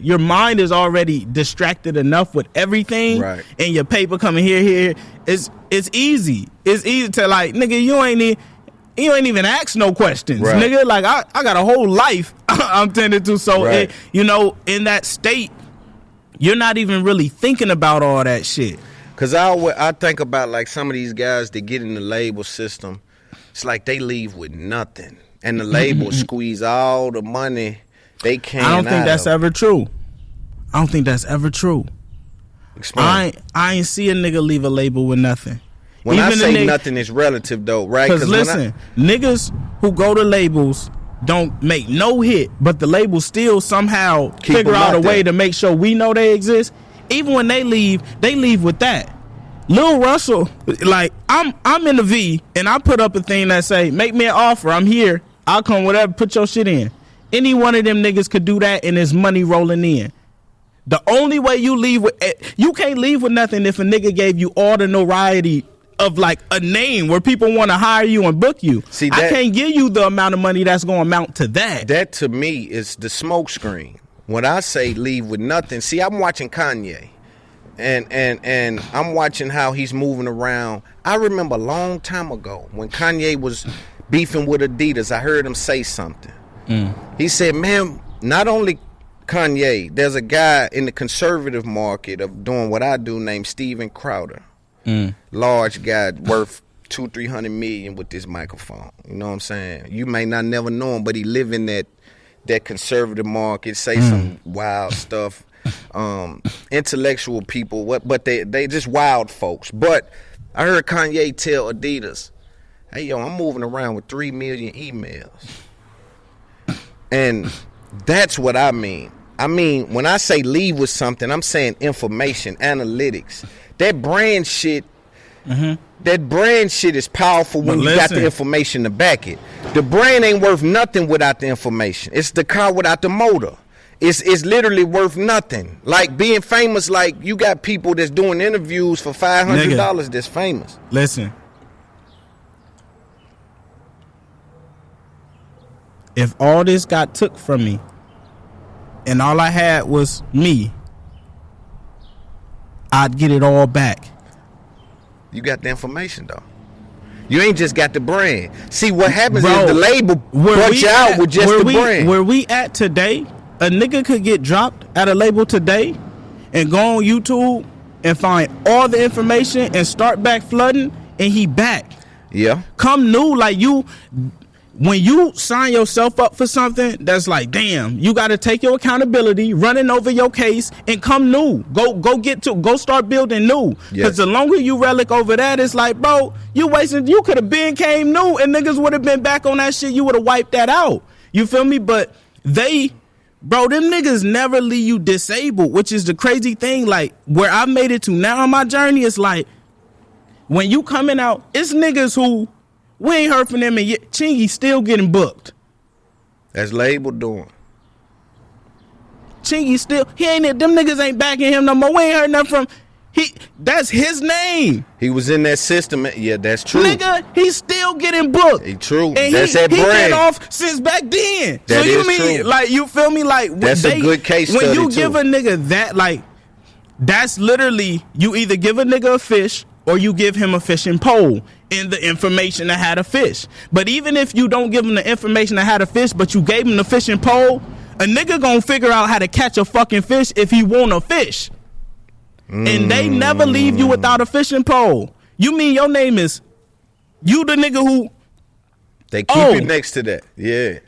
your mind is already distracted enough with everything and your paper coming here. It's easy. It's easy to like, nigga, you ain't even ask no questions. Nigga, like I got a whole life I'm tending to. So in that state, you're not even really thinking about all that shit. Cause I think about like some of these guys that get in the label system. It's like they leave with nothing, and the label squeeze all the money they can. I don't think that's ever true. I don't think that's ever true. Explain. I ain't see a nigga leave a label with nothing. When I say nothing, it's relative though, right? Because listen, niggas who go to labels don't make no hit, but the label still somehow figure out a way to make sure we know they exist. Even when they leave with that. LaRussell, like I'm in the V and I put up a thing that say, make me an offer, I'm here, I'll come, whatever, put your shit in. Any one of them niggas could do that and there's money rolling in. The only way you leave with, you can't leave with nothing if a nigga gave you all the notoriety of like a name where people want to hire you and book you. See, I can't give you the amount of money that's going to amount to that. That to me is the smoke screen. When I say leave with nothing, see, I'm watching Kanye, and I'm watching how he's moving around. I remember a long time ago when Kanye was beefing with Adidas, I heard him say something. He said, man, not only Kanye, there's a guy in the conservative market of doing what I do named Steven Crowder. Large guy worth 200-300 million with this microphone. You know what I'm saying? You may not never know him, but he live in that conservative market, say some wild stuff. Intellectual people, but they just wild folks. But I heard Kanye tell Adidas, hey, yo, I'm moving around with 3 million emails. And that's what I mean. I mean, when I say leave with something, I'm saying information, analytics. That brand shit, that brand shit is powerful when But you got the listen. information to back it. The brand ain't worth nothing without the information. It's the car without the motor. It's literally worth nothing. Like being famous, like you got people that's doing interviews for $500 that's famous. Listen. If all this got took from me and all I had was me, I'd get it all back. You got the information though. You ain't just got the brand. See what happens Bro, is the label bunch you out with just the brand. Where we at today, a nigga could get dropped at a label today and go on YouTube and find all the information and start back flooding, and he back. Yeah. Come new, like you. When you sign yourself up for something, that's like, damn, you got to take your accountability, running over your case, and come new. Go start building new. Because the longer you relic over that, it's like, bro, you wasting. You could have been came new, and niggas would have been back on that shit. You would have wiped that out. You feel me? But bro, them niggas never leave you disabled, which is the crazy thing. Like where I made it to now on my journey, it's like when you coming out, it's niggas who. We ain't heard from them, and yet Chingy still getting booked. That's label doing. Chingy still, them niggas ain't backing him no more. We ain't heard nothing from, that's his name. He was in that system. Yeah, that's true. Nigga, he's still getting booked. He true. And that's that he brand. been off since back then. That so you is mean, true. like, you feel me? Like, that's a good case when study, you too. give a nigga that, like, that's literally, you either give a nigga a fish or you give him a fishing pole in the information that had a fish. But even if you don't give him the information that had a fish, but you gave him the fishing pole, a nigga gonna figure out how to catch a fucking fish if he want a fish. And they never leave you without a fishing pole. You mean your name is, you the nigga who... They keep you next to that. Yeah.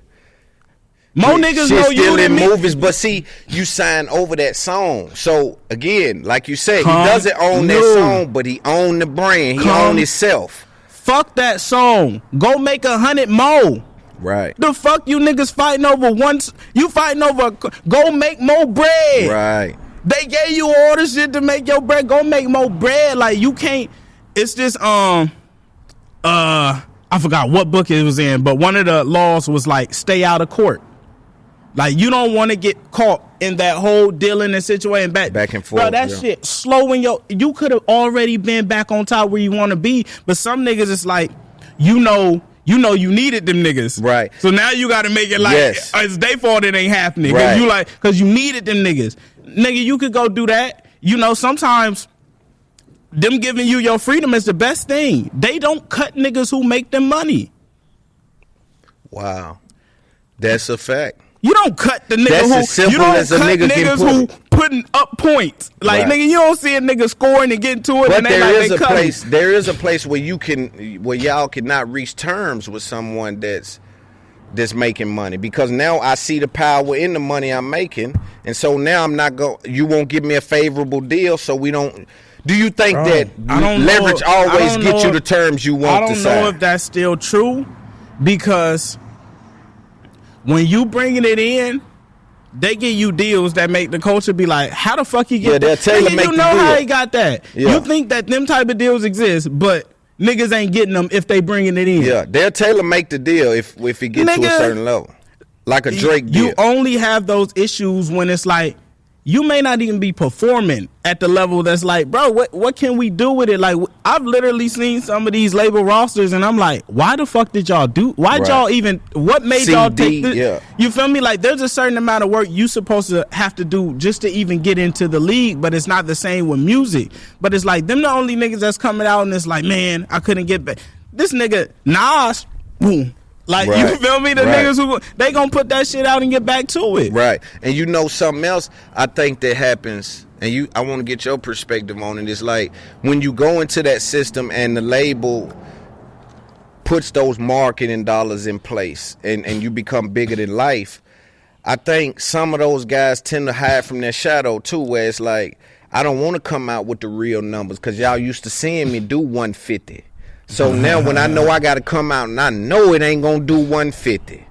More niggas Shit know still you in than me. movies, but see, you sign over that song. So again, like you said, Come he doesn't own that new. song, but he own the brand. He Come. own himself. Fuck that song. Go make 100 more. Right. The fuck you niggas fighting over once? You fighting over? Go make more bread. Right. They gave you all this shit to make your bread. Go make more bread. Like you can't. It's just I forgot what book it was in, but one of the laws was like stay out of court. Like you don't want to get caught in that whole dealing and situation back and forth. Bro, that shit slowing you could have already been back on top where you want to be, but some niggas it's like you know you needed them niggas. Right. So now you got to make it like it's their fault it ain't happening. Right. Cause you needed them niggas. Nigga, you could go do that. You know, sometimes them giving you your freedom is the best thing. They don't cut niggas who make them money. Wow. That's a fact. You don't cut the nigga That's who as simple you don't as a cut nigga can niggas put who it. putting up points. Like Right. nigga, you don't see a nigga scoring and getting to it, But and they there like is they a cut place. him. There is a place where y'all cannot reach terms with someone that's making money, because now I see the power in the money I'm making, and so now I'm not go. You won't give me a favorable deal, so we don't. Do you think that I don't leverage know- I always don't get know you if- the terms you I want don't to know sign? if that's still true, because when you bringing it in, they give you deals that make the culture be like, how the fuck you get Yeah, they'll that? tell you to Nigga, make you the know how deal. he got that. Yeah. You think that them type of deals exist, but niggas ain't getting them if they bringing it in. Yeah, they'll tailor make the deal if it gets to a Nigga, certain level, like a Drake deal. You only have those issues when it's like you may not even be performing at the level that's like, bro, what can we do with it? Like, I've literally seen some of these label rosters, and I'm like, why the fuck did y'all do? Why'd Right. y'all even? What made y'all take this? yeah. You feel me? Like, there's a certain amount of work you supposed to have to do just to even get into the league, but it's not the same with music. But it's like them the only niggas that's coming out, and it's like, man, I couldn't get back. This nigga Nas, boom. Like, you Right. feel me? The Right. niggas who they gonna put that shit out and get back to it. Right. And you know something else I think that happens, and I want to get your perspective on it, is like when you go into that system and the label puts those marketing dollars in place and you become bigger than life, I think some of those guys tend to hide from their shadow too, where it's like, I don't want to come out with the real numbers because y'all used to seeing me do 150. So now when I know I got to come out and I know it ain't going to do 150,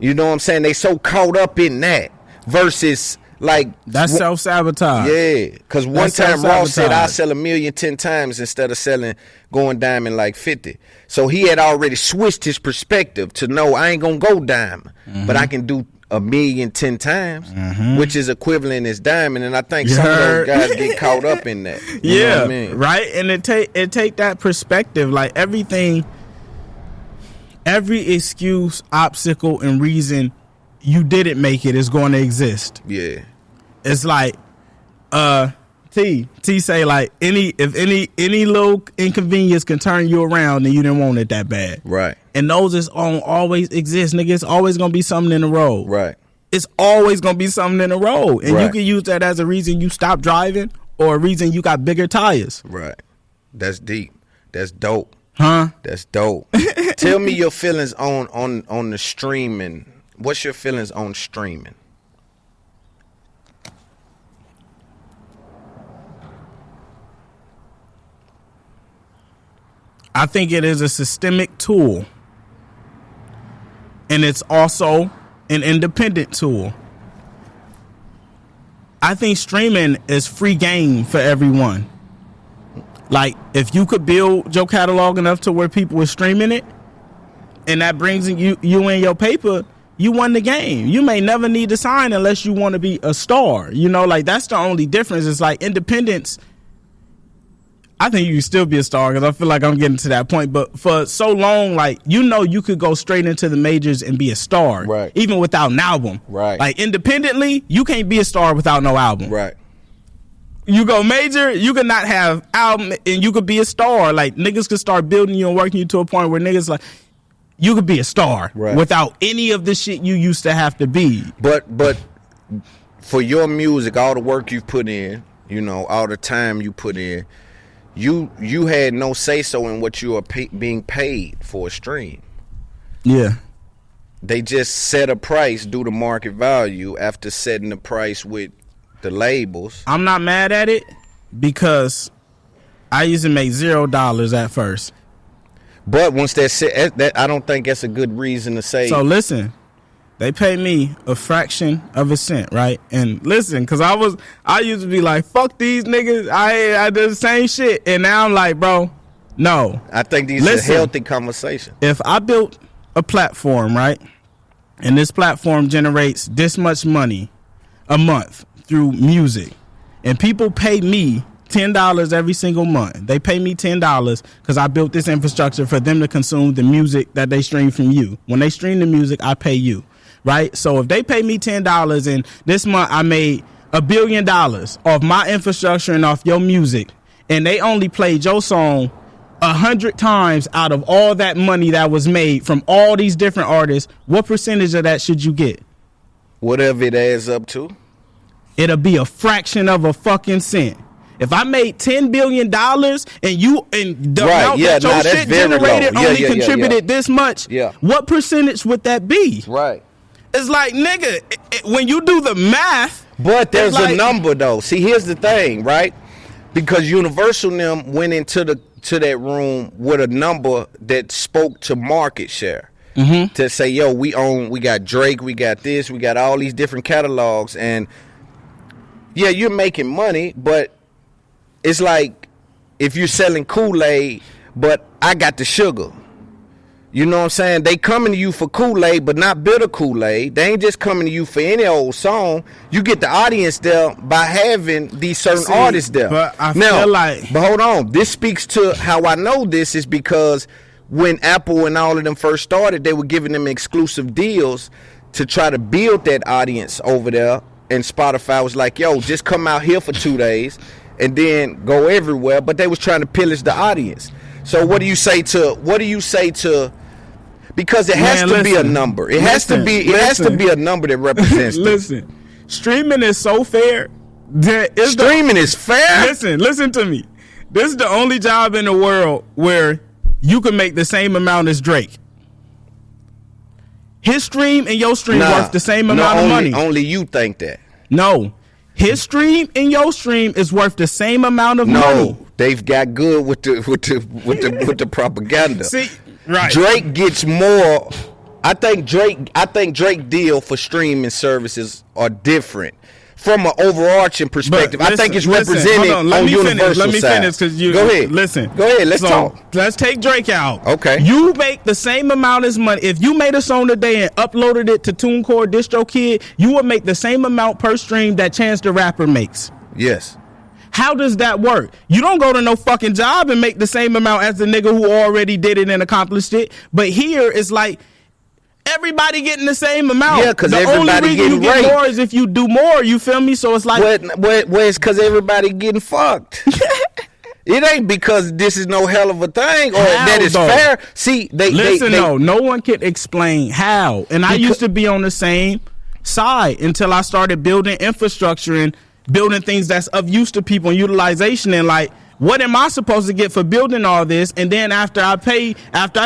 you know what I'm saying? They so caught up in that versus Like That's self-sabotage. Yeah, because one That's time Ross said I self-sabotage. sell 1,000,000 10 times instead of going diamond like 50. So he had already switched his perspective to know I ain't gonna go diamond, but I can do 1,000,000 10 times, which is equivalent as diamond. And I think You some of heard? those guys get caught up in that. You know Yeah, what I mean? right. And it take that perspective. Like everything, every excuse, obstacle, and reason you didn't make it is going to exist. Yeah. It's like T say like if any little inconvenience can turn you around, then you didn't want it that bad. Right. And those is always exist, nigga. It's always gonna be something in the road. Right. It's always gonna be something in the road, and you Right. can use that as a reason you stop driving or a reason you got bigger tires. Right. That's deep. That's dope. Huh? That's dope. Tell me your feelings on the streaming. What's your feelings on streaming? I think it is a systemic tool, and it's also an independent tool. I think streaming is free game for everyone. Like, if you could build your catalog enough to where people are streaming it, and that brings you in your paper, you won the game. You may never need to sign unless you want to be a star. You know, like, that's the only difference. It's like independence. I think you can still be a star because I feel like I'm getting to that point. But for so long, like, you know, you could go straight into the majors and be a star, Right. even without an album. Right. Like, independently, you can't be a star without no album. Right. You go major, you could not have album and you could be a star. Like, niggas could start building you and working you to a point where niggas like, you could be a star Right. without any of the shit you used to have to be. But for your music, all the work you put in, you know, all the time you put in, you had no say so in what you are being paid for a stream. Yeah. They just set a price due to market value after setting the price with the labels. I'm not mad at it because I used to make $0 at first. But once that's set, that I don't think that's a good reason to say. So listen, they pay me a fraction of a cent, right? And listen, because I used to be like, fuck these niggas. I did the same shit. And now I'm like, bro, no. I think these are healthy conversations. If I built a platform, right, and this platform generates this much money a month through music, and people pay me $10 every single month. They pay me $10 because I built this infrastructure for them to consume the music that they stream from you. When they stream the music, I pay you, right? So if they pay me $10 and this month I made $1 billion off my infrastructure and off your music, and they only played your song 100 times out of all that money that was made from all these different artists, what percentage of that should you get? Whatever it adds up to. It'll be a fraction of a fucking cent. If I made $10 billion and the Right, amount yeah, that your nah, that's shit very generated low. Yeah, only yeah, contributed this much, Yeah. what percentage would that be? Right. It's like, nigga, when you do the math. But there's it's like, a number though. See, here's the thing, right? Because Universal and them went into that room with a number that spoke to market share. Mm-hmm. To say, yo, we got Drake, we got this, we got all these different catalogs, and yeah, you're making money, but it's like if you're selling Kool-Aid, but I got the sugar. You know what I'm saying? They coming to you for Kool-Aid, but not bitter Kool-Aid. They ain't just coming to you for any old song. You get the audience there by having these certain artists there. But I feel like... But hold on. This speaks to how I know this is because when Apple and all of them first started, they were giving them exclusive deals to try to build that audience over there. And Spotify was like, yo, just come out here for 2 days and then go everywhere. But they was trying to pillage the audience. So what do you say to because it has to be a number. It has to be a number that represents Listen, streaming is so fair. Streaming is fair? Listen to me. This is the only job in the world where you can make the same amount as Drake. His stream and your stream worth the same amount of money. Only you think that. No. His stream and your stream is worth the same amount of money. No, they've got good with the propaganda. See, right. Drake gets more. I think Drake deal for streaming services are different from an overarching perspective. I think it's represented hold on, let on me universal finish. Let me side. finish because you go ahead. Listen, go ahead. Let's talk. Let's take Drake out. Okay. You make the same amount as money. If you made a song today and uploaded it to TuneCore, DistroKid, you would make the same amount per stream that Chance the Rapper makes. Yes. How does that work? You don't go to no fucking job and make the same amount as the nigga who already did it and accomplished it. But here it's like everybody getting the same amount. Yeah, because the everybody only reason you getting get more is if you do more. You feel me? So it's like, well, it's because everybody getting fucked. It ain't because this is no hell of a thing or that is fair. See, no one can explain how. And I used to be on the same side until I started building infrastructure and building things that's of use to people and utilization, and like, what am I supposed to get for building all this? And then after I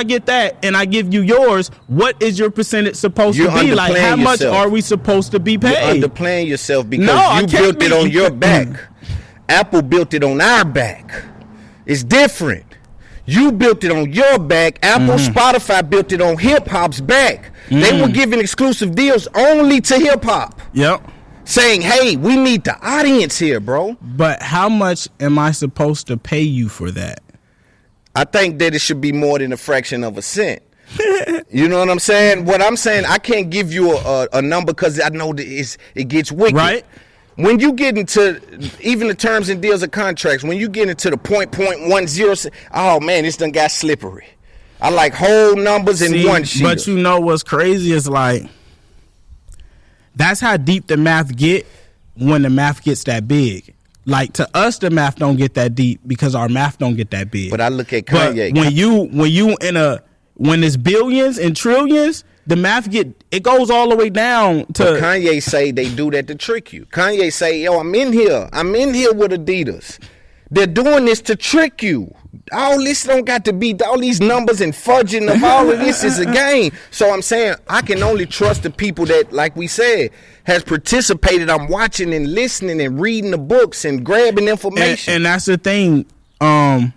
get that and I give you yours, what is your percentage supposed to be? Like, how much are we supposed to be paid? You're underplaying yourself because you built it on your back. Apple built it on our back. It's different. You built it on your back. Apple, Spotify built it on hip hop's back. They were giving exclusive deals only to hip hop. Yep. Saying, hey, we need the audience here, bro. But how much am I supposed to pay you for that? I think that it should be more than a fraction of a cent. You know what I'm saying? What I'm saying, I can't give you a number because I know that it gets wicked. Right. When you get into even the terms and deals of contracts, when you get into the .10, oh man, this done got slippery. I like whole numbers in one sheet. But you know what's crazy is like, that's how deep the math get when the math gets that big. Like, to us, the math don't get that deep because our math don't get that big. But I look at Kanye. But when it's billions and trillions, the math goes all the way down to. But Kanye say they do that to trick you. Kanye say, yo, I'm in here with Adidas. They're doing this to trick you. All this don't got to be all these numbers and fudging of all of this is a game. So I'm saying I can only trust the people that, like we said, has participated. I'm watching and listening and reading the books and grabbing information. And that's the thing. None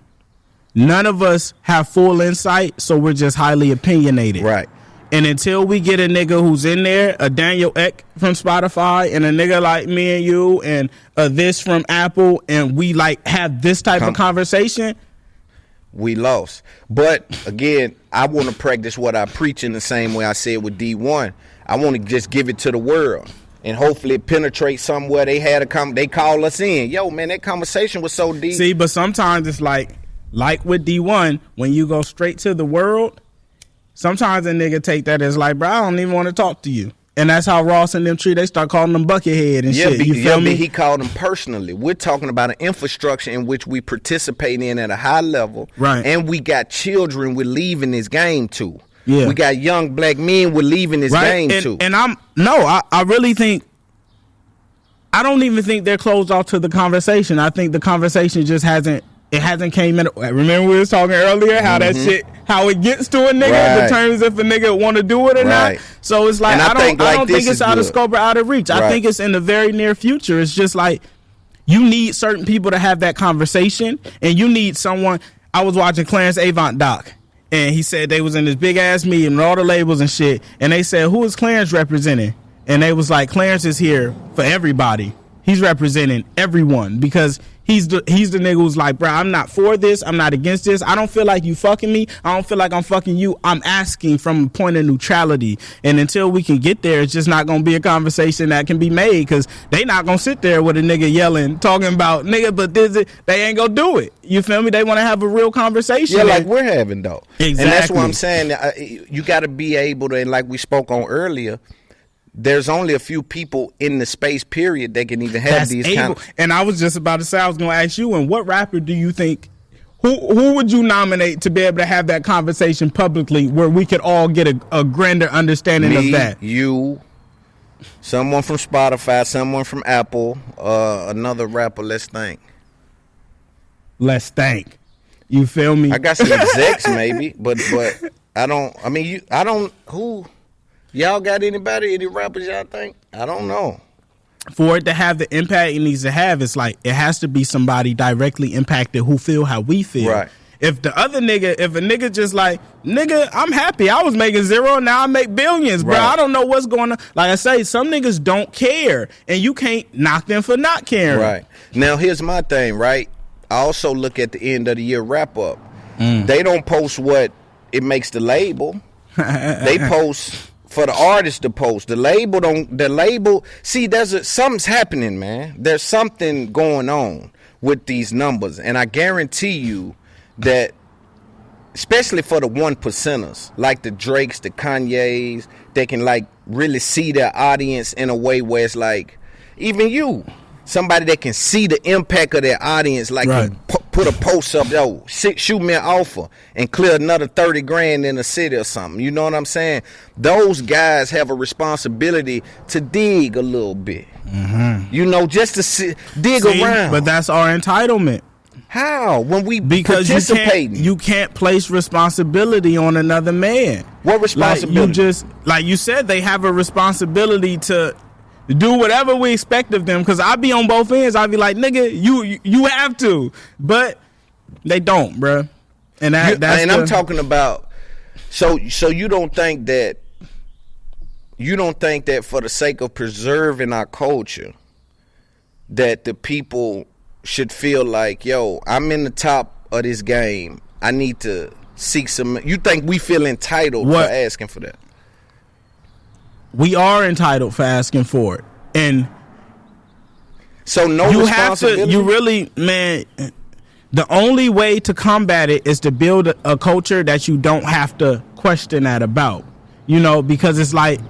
of us have full insight, so we're just highly opinionated. Right. And until we get a nigga who's in there, a Daniel Ek from Spotify, and a nigga like me and you, and this from Apple, and we like have this type of conversation, we lost. But again, I want to practice what I preach in the same way I said with D1. I want to just give it to the world, and hopefully it penetrates somewhere. They had they call us in. Yo, man, that conversation was so deep. See, but sometimes it's like with D1, when you go straight to the world. Sometimes a nigga take that as like, bro, I don't even want to talk to you. And that's how Ross and them they start calling them Buckethead and shit. You feel me? He called them personally. We're talking about an infrastructure in which we participate in at a high level. Right. And we got children we're leaving this game to. Yeah. We got young black men we're leaving this game to. And I really think, I don't even think they're closed off to the conversation. I think the conversation just hasn't came in. Remember we was talking earlier how that shit, how it gets to a nigga determines if a nigga want to do it or not. So it's like, I don't think it's out of scope or out of reach. I think it's in the very near future. It's just like, you need certain people to have that conversation, and you need someone. I was watching Clarence Avant doc, and he said they was in this big ass meeting with all the labels and shit, and they said, who is Clarence representing? And they was like, Clarence is here for everybody. He's representing everyone because he's the nigga who's like, bro, I'm not for this. I'm not against this. I don't feel like you fucking me. I don't feel like I'm fucking you. I'm asking from a point of neutrality. And until we can get there, it's just not going to be a conversation that can be made because they not going to sit there with a nigga yelling, talking about, nigga, but they ain't going to do it. You feel me? They want to have a real conversation. Yeah, like we're having, though. Exactly. And that's what I'm saying. You got to be able to, and like we spoke on earlier, there's only a few people in the space period that can even have these kind of. And I was just about to say, I was going to ask you, and what rapper do you think, who would you nominate to be able to have that conversation publicly where we could all get a grander understanding of that? You, someone from Spotify, someone from Apple, another rapper. Let's think. You feel me? I got some execs maybe, but I don't. I mean, who. Y'all got anybody, any rappers y'all think? I don't know. For it to have the impact it needs to have, it's like it has to be somebody directly impacted who feel how we feel. Right. If a nigga just like, nigga, I'm happy. I was making zero, now I make billions, bro. Right. I don't know what's going on. Like I say, some niggas don't care, and you can't knock them for not caring. Right. Now, here's my thing, right? I also look at the end of the year wrap up. They don't post what it makes the label. They post for the artist to post. The label, see, something's happening, man. There's something going on with these numbers. And I guarantee you that, especially for the 1%ers, like the Drakes, the Kanyes, they can like really see their audience in a way where it's like, even you, somebody that can see the impact of their audience, like right. can put a post up, yo, shoot me an offer and clear another 30 grand in the city or something. You know what I'm saying? Those guys have a responsibility to dig a little bit. You know, just to dig around. But that's our entitlement. How? When we Because participating. you can't place responsibility on another man. What responsibility? Like you just, like you said, they have a responsibility to do whatever we expect of them. Because I be on both ends. I be like, nigga, you have to, but they don't, bruh. And I'm talking about. So you don't think that for the sake of preserving our culture, that the people should feel like, yo, I'm in the top of this game, I need to seek some. You think we feel entitled for asking for that? We are entitled for asking for it, and so no you have responsibility. to. You really, man. The only way to combat it is to build a culture that you don't have to question that about. You know, because it's like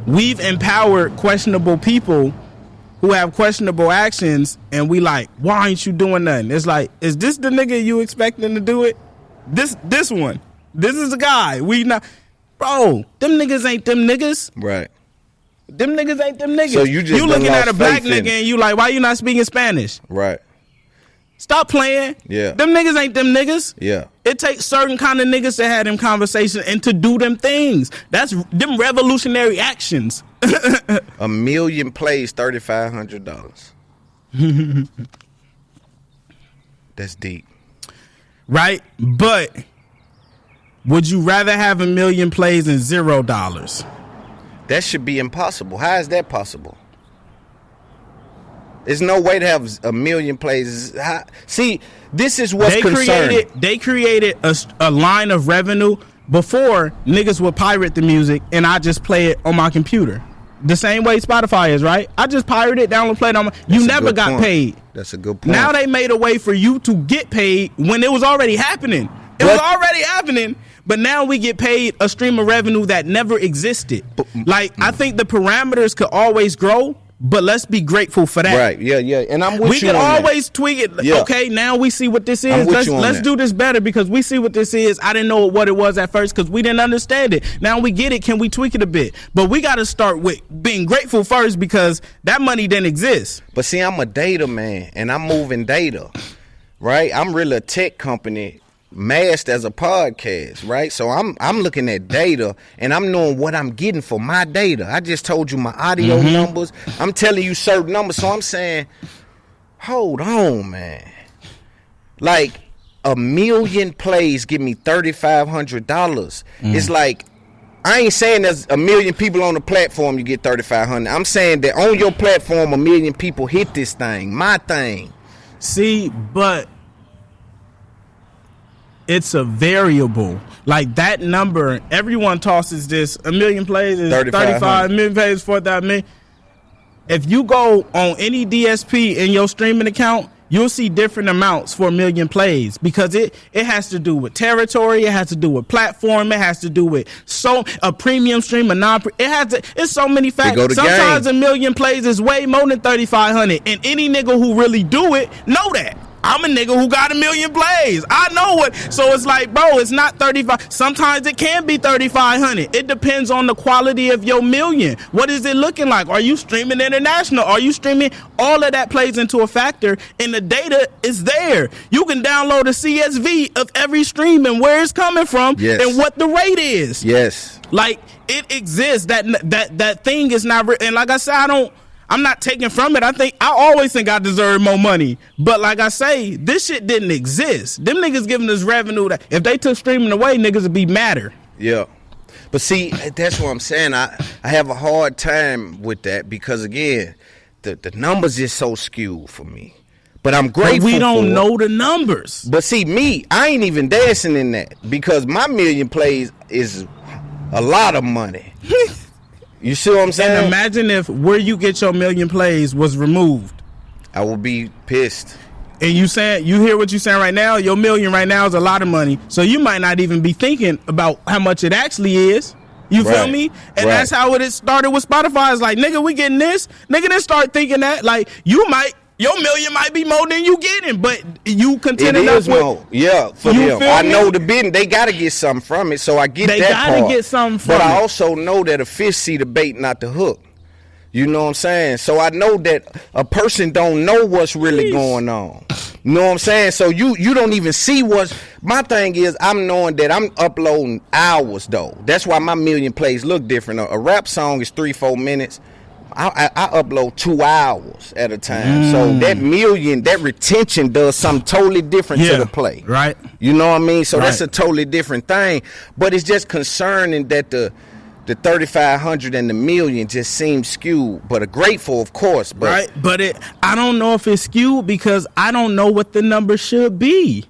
we've empowered questionable people who have questionable actions, and we like, why ain't you doing nothing? It's like, is this the nigga you expecting to do it? This one. This is the guy. We not, bro. Them niggas ain't them niggas. Right. Them niggas ain't them niggas. So you just looking done at a lost black faith in nigga it. and you like, why you not speaking Spanish? Right. Stop playing. Yeah. Them niggas ain't them niggas. Yeah. It takes certain kind of niggas to have them conversations and to do them things. That's them revolutionary actions. 1 million plays, $3,500. That's deep. Right? But would you rather have 1 million plays than $0? That should be impossible. How is that possible? There's no way to have 1 million plays. See, this is what's concerning. They created a line of revenue before niggas would pirate the music and I just play it on my computer. The same way Spotify is, right? I just pirate it, download, play it on my... You never got paid. That's a good point. Now they made a way for you to get paid when it was already happening. It was already happening, but now we get paid a stream of revenue that never existed. Like, I think the parameters could always grow, but let's be grateful for that. Right, yeah. And I'm with We you can on that. always tweak it. Yeah. Okay, now we see what this I'm is. with you on Let's that. do this better because we see what this is. I didn't know what it was at first because we didn't understand it. Now we get it. Can we tweak it a bit? But we got to start with being grateful first because that money didn't exist. But see, I'm a data man, and I'm moving data, right? I'm really a tech company masked as a podcast, right? So I'm looking at data, and I'm knowing what I'm getting for my data. I just told you my audio numbers. I'm telling you certain numbers, so I'm saying, hold on, man. Like, 1 million plays give me $3,500. It's like, I ain't saying there's 1 million people on the platform you get $3,500. I'm saying that on your platform 1 million people hit this thing, my thing. See, but it's a variable. Like that number, everyone tosses this. 1 million plays is 35 million plays, 4,000 million. If you go on any DSP in your streaming account, you'll see different amounts for 1 million plays because it has to do with territory, it has to do with platform, it has to do with a premium stream, a non. It's so many factors. Sometimes 1 million plays is way more than 3,500, and any nigga who really do it know that. I'm a nigga who got 1 million plays. I know what. So it's like, bro, it's not 35. Sometimes it can be 3,500. It depends on the quality of your million. What is it looking like? Are you streaming international? Are you streaming? All of that plays into a factor, and the data is there. You can download a CSV of every stream and where it's coming from and what the rate is. Yes. Like, it exists. That thing is not. And like I said, I'm not taking from it. I always think I deserve more money. But like I say, this shit didn't exist. Them niggas giving us revenue that if they took streaming away, niggas would be madder. Yeah. But see, that's what I'm saying. I have a hard time with that because, again, the numbers is so skewed for me. But I'm grateful. But we don't for know the numbers. But see, me, I ain't even dancing in that because my million plays is a lot of money. You see what I'm saying? And imagine if where you get your million plays was removed. I would be pissed. And you hear what you're saying right now? Your million right now is a lot of money. So you might not even be thinking about how much it actually is. You feel me? And that's how it started with Spotify. It's like, nigga, we getting this. Nigga, then start thinking that. Like, your million might be more than you getting, but you content enough with more. Yeah, for them. I know the business. They got to get something from it, so I get that part. They got to get something from it. But I also know that a fish see the bait, not the hook. You know what I'm saying? So I know that a person don't know what's really going on. You know what I'm saying? So you don't even see what's... My thing is, I'm knowing that I'm uploading hours, though. That's why my million plays look different. A rap song is 3-4 minutes. I upload 2 hours at a time. So that million, that retention does something totally different to the play. Right. You know what I mean? So that's a totally different thing. But it's just concerning that the 3,500 and the million just seems skewed, but grateful, of course. But right, but I don't know if it's skewed because I don't know what the number should be.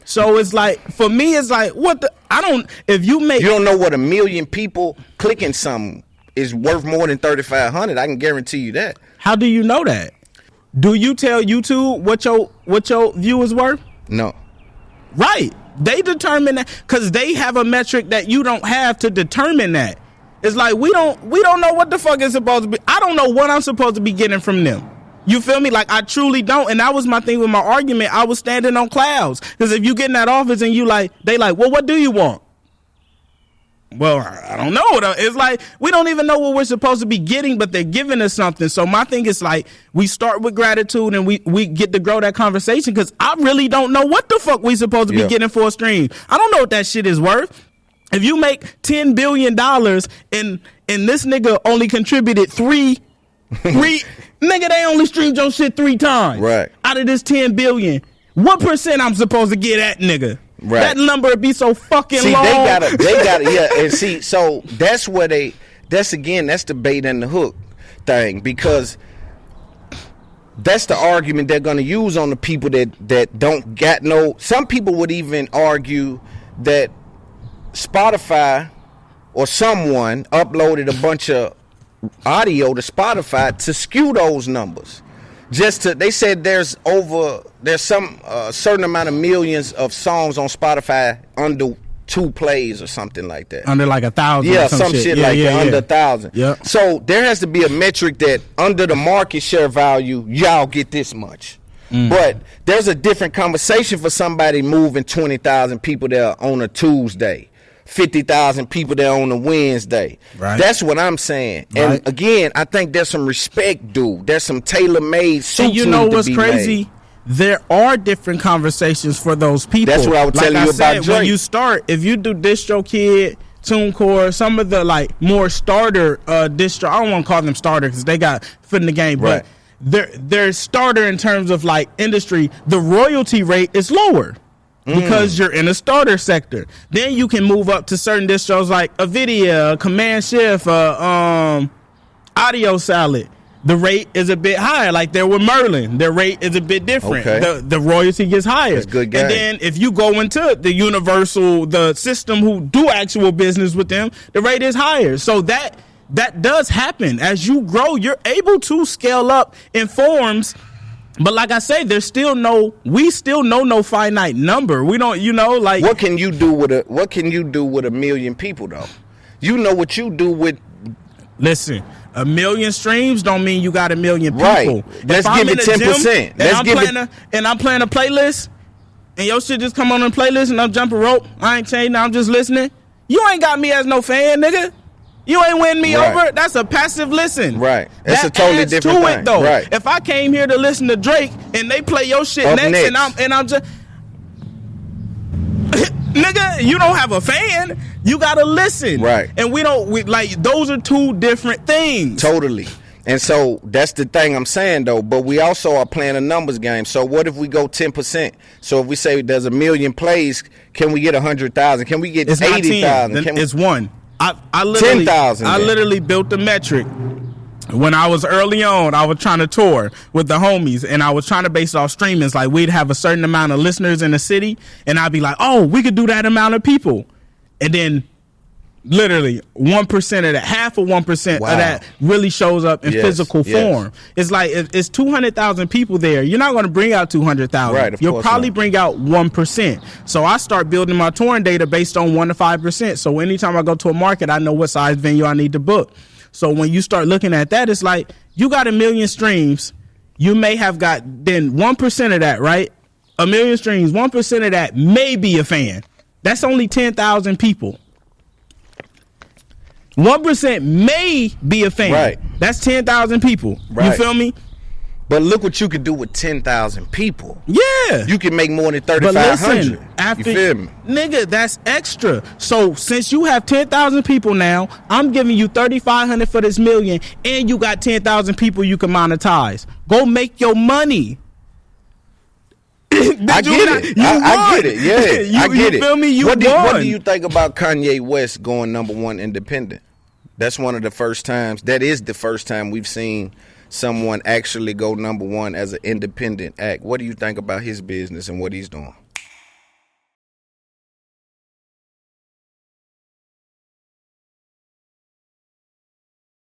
So it's like, for me, it's like, if you don't know what 1 million people clicking something is worth more than 3,500, I can guarantee you that. How do you know that? Do you tell YouTube what your viewers worth? No. Right. They determine that because they have a metric that you don't have to determine that. It's like we don't know what the fuck is supposed to be. I don't know what I'm supposed to be getting from them. You feel me? Like, I truly don't. And that was my thing with my argument. I was standing on clouds. Because if you get in that office and they like, well, what do you want? Well, I don't know. It's like, we don't even know what we're supposed to be getting, but they're giving us something. So my thing is like, we start with gratitude and we get to grow that conversation because I really don't know what the fuck we supposed to be getting for a stream. I don't know what that shit is worth. If you make $10 billion and this nigga only contributed three, nigga, they only streamed your shit 3 times. Right. Out of this 10 billion, what percent I'm supposed to get at, nigga? Right. That number would be so fucking long. They gotta, yeah. And see, so that's where that's the bait and the hook thing, because that's the argument they're gonna use on the people that don't got no. Some people would even argue that Spotify or someone uploaded a bunch of audio to Spotify to skew those numbers. They said there's some certain amount of millions of songs on Spotify under 2 plays or something like that. Under like 1,000. Yeah, some shit like that. Under 1,000. Yeah. So there has to be a metric that under the market share value, y'all get this much. But there's a different conversation for somebody moving 20,000 people there on a Tuesday, 50,000 people there on a Wednesday. Right. That's what I'm saying. Right. And again, I think there's some respect due. There's some tailor-made suits. And you know what's crazy? Made. There are different conversations for those people. That's what I was telling you about Drake. When you start, if you do DistroKid, TuneCore, some of the like more starter distro, I don't want to call them starter because they got foot in the game, but they're starter in terms of like industry. The royalty rate is lower because you're in a starter sector. Then you can move up to certain distros like Nvidia, Command Shift, Audio Salad. The rate is a bit higher. Like there with Merlin, their rate is a bit different. Okay. The royalty gets higher. That's good game. And then if you go into the Universal, the system who do actual business with them, the rate is higher. So that does happen. As you grow, you're able to scale up in forms. But like I say, we still know no finite number. We don't, like. What can you do with a million people though? You know what you do with. Listen, 1 million streams don't mean you got 1 million people. Right. Let's give it 10%. And I'm playing a playlist, and your shit just come on a playlist, and I'm jumping rope. I ain't saying I'm just listening. You ain't got me as no fan, nigga. You ain't win me over. That's a passive listen. Right. That's a totally different thing. It, though. Right. If I came here to listen to Drake and they play your shit next. and I'm just nigga, you don't have a fan. You gotta listen. Right. And we like those are 2 different things. Totally. And so that's the thing I'm saying though. But we also are playing a numbers game. So what if we go 10%? So if we say there's 1 million plays, can we get 100,000? Can we get 80,000? It's one. I literally 10,000. I literally built the metric. When I was early on, I was trying to tour with the homies, and I was trying to base it off streamings. Like, we'd have a certain amount of listeners in the city, and I'd be like, oh, we could do that amount of people. And then literally 1% of that, half of 1% of that really shows up in physical form. It's like, it's 200,000 people there. You're not going to bring out 200,000. Right, You'll probably bring out 1%. So I start building my touring data based on 1 to 5%. So anytime I go to a market, I know what size venue I need to book. So when you start looking at that, it's like, you got 1 million streams. You may have got then 1% of that, right? 1 million streams, 1% of that may be a fan. That's only 10,000 people. 1% may be a fan. Right. That's 10,000 people. Right. You feel me? But look what you could do with 10,000 people. Yeah. You can make more than But 3,500. listen, after, you feel me? nigga, that's extra. So since you have 10,000 people now, I'm giving you 3,500 for this million, and you got 10,000 people you can monetize. Go make your money. I get it. I get it. Yeah, I get it. You feel me? What do you think about Kanye West going #1 independent? That's one of the first times. That is the first time we've seen someone actually go #1 as an independent act. What do you think about his business and what he's doing?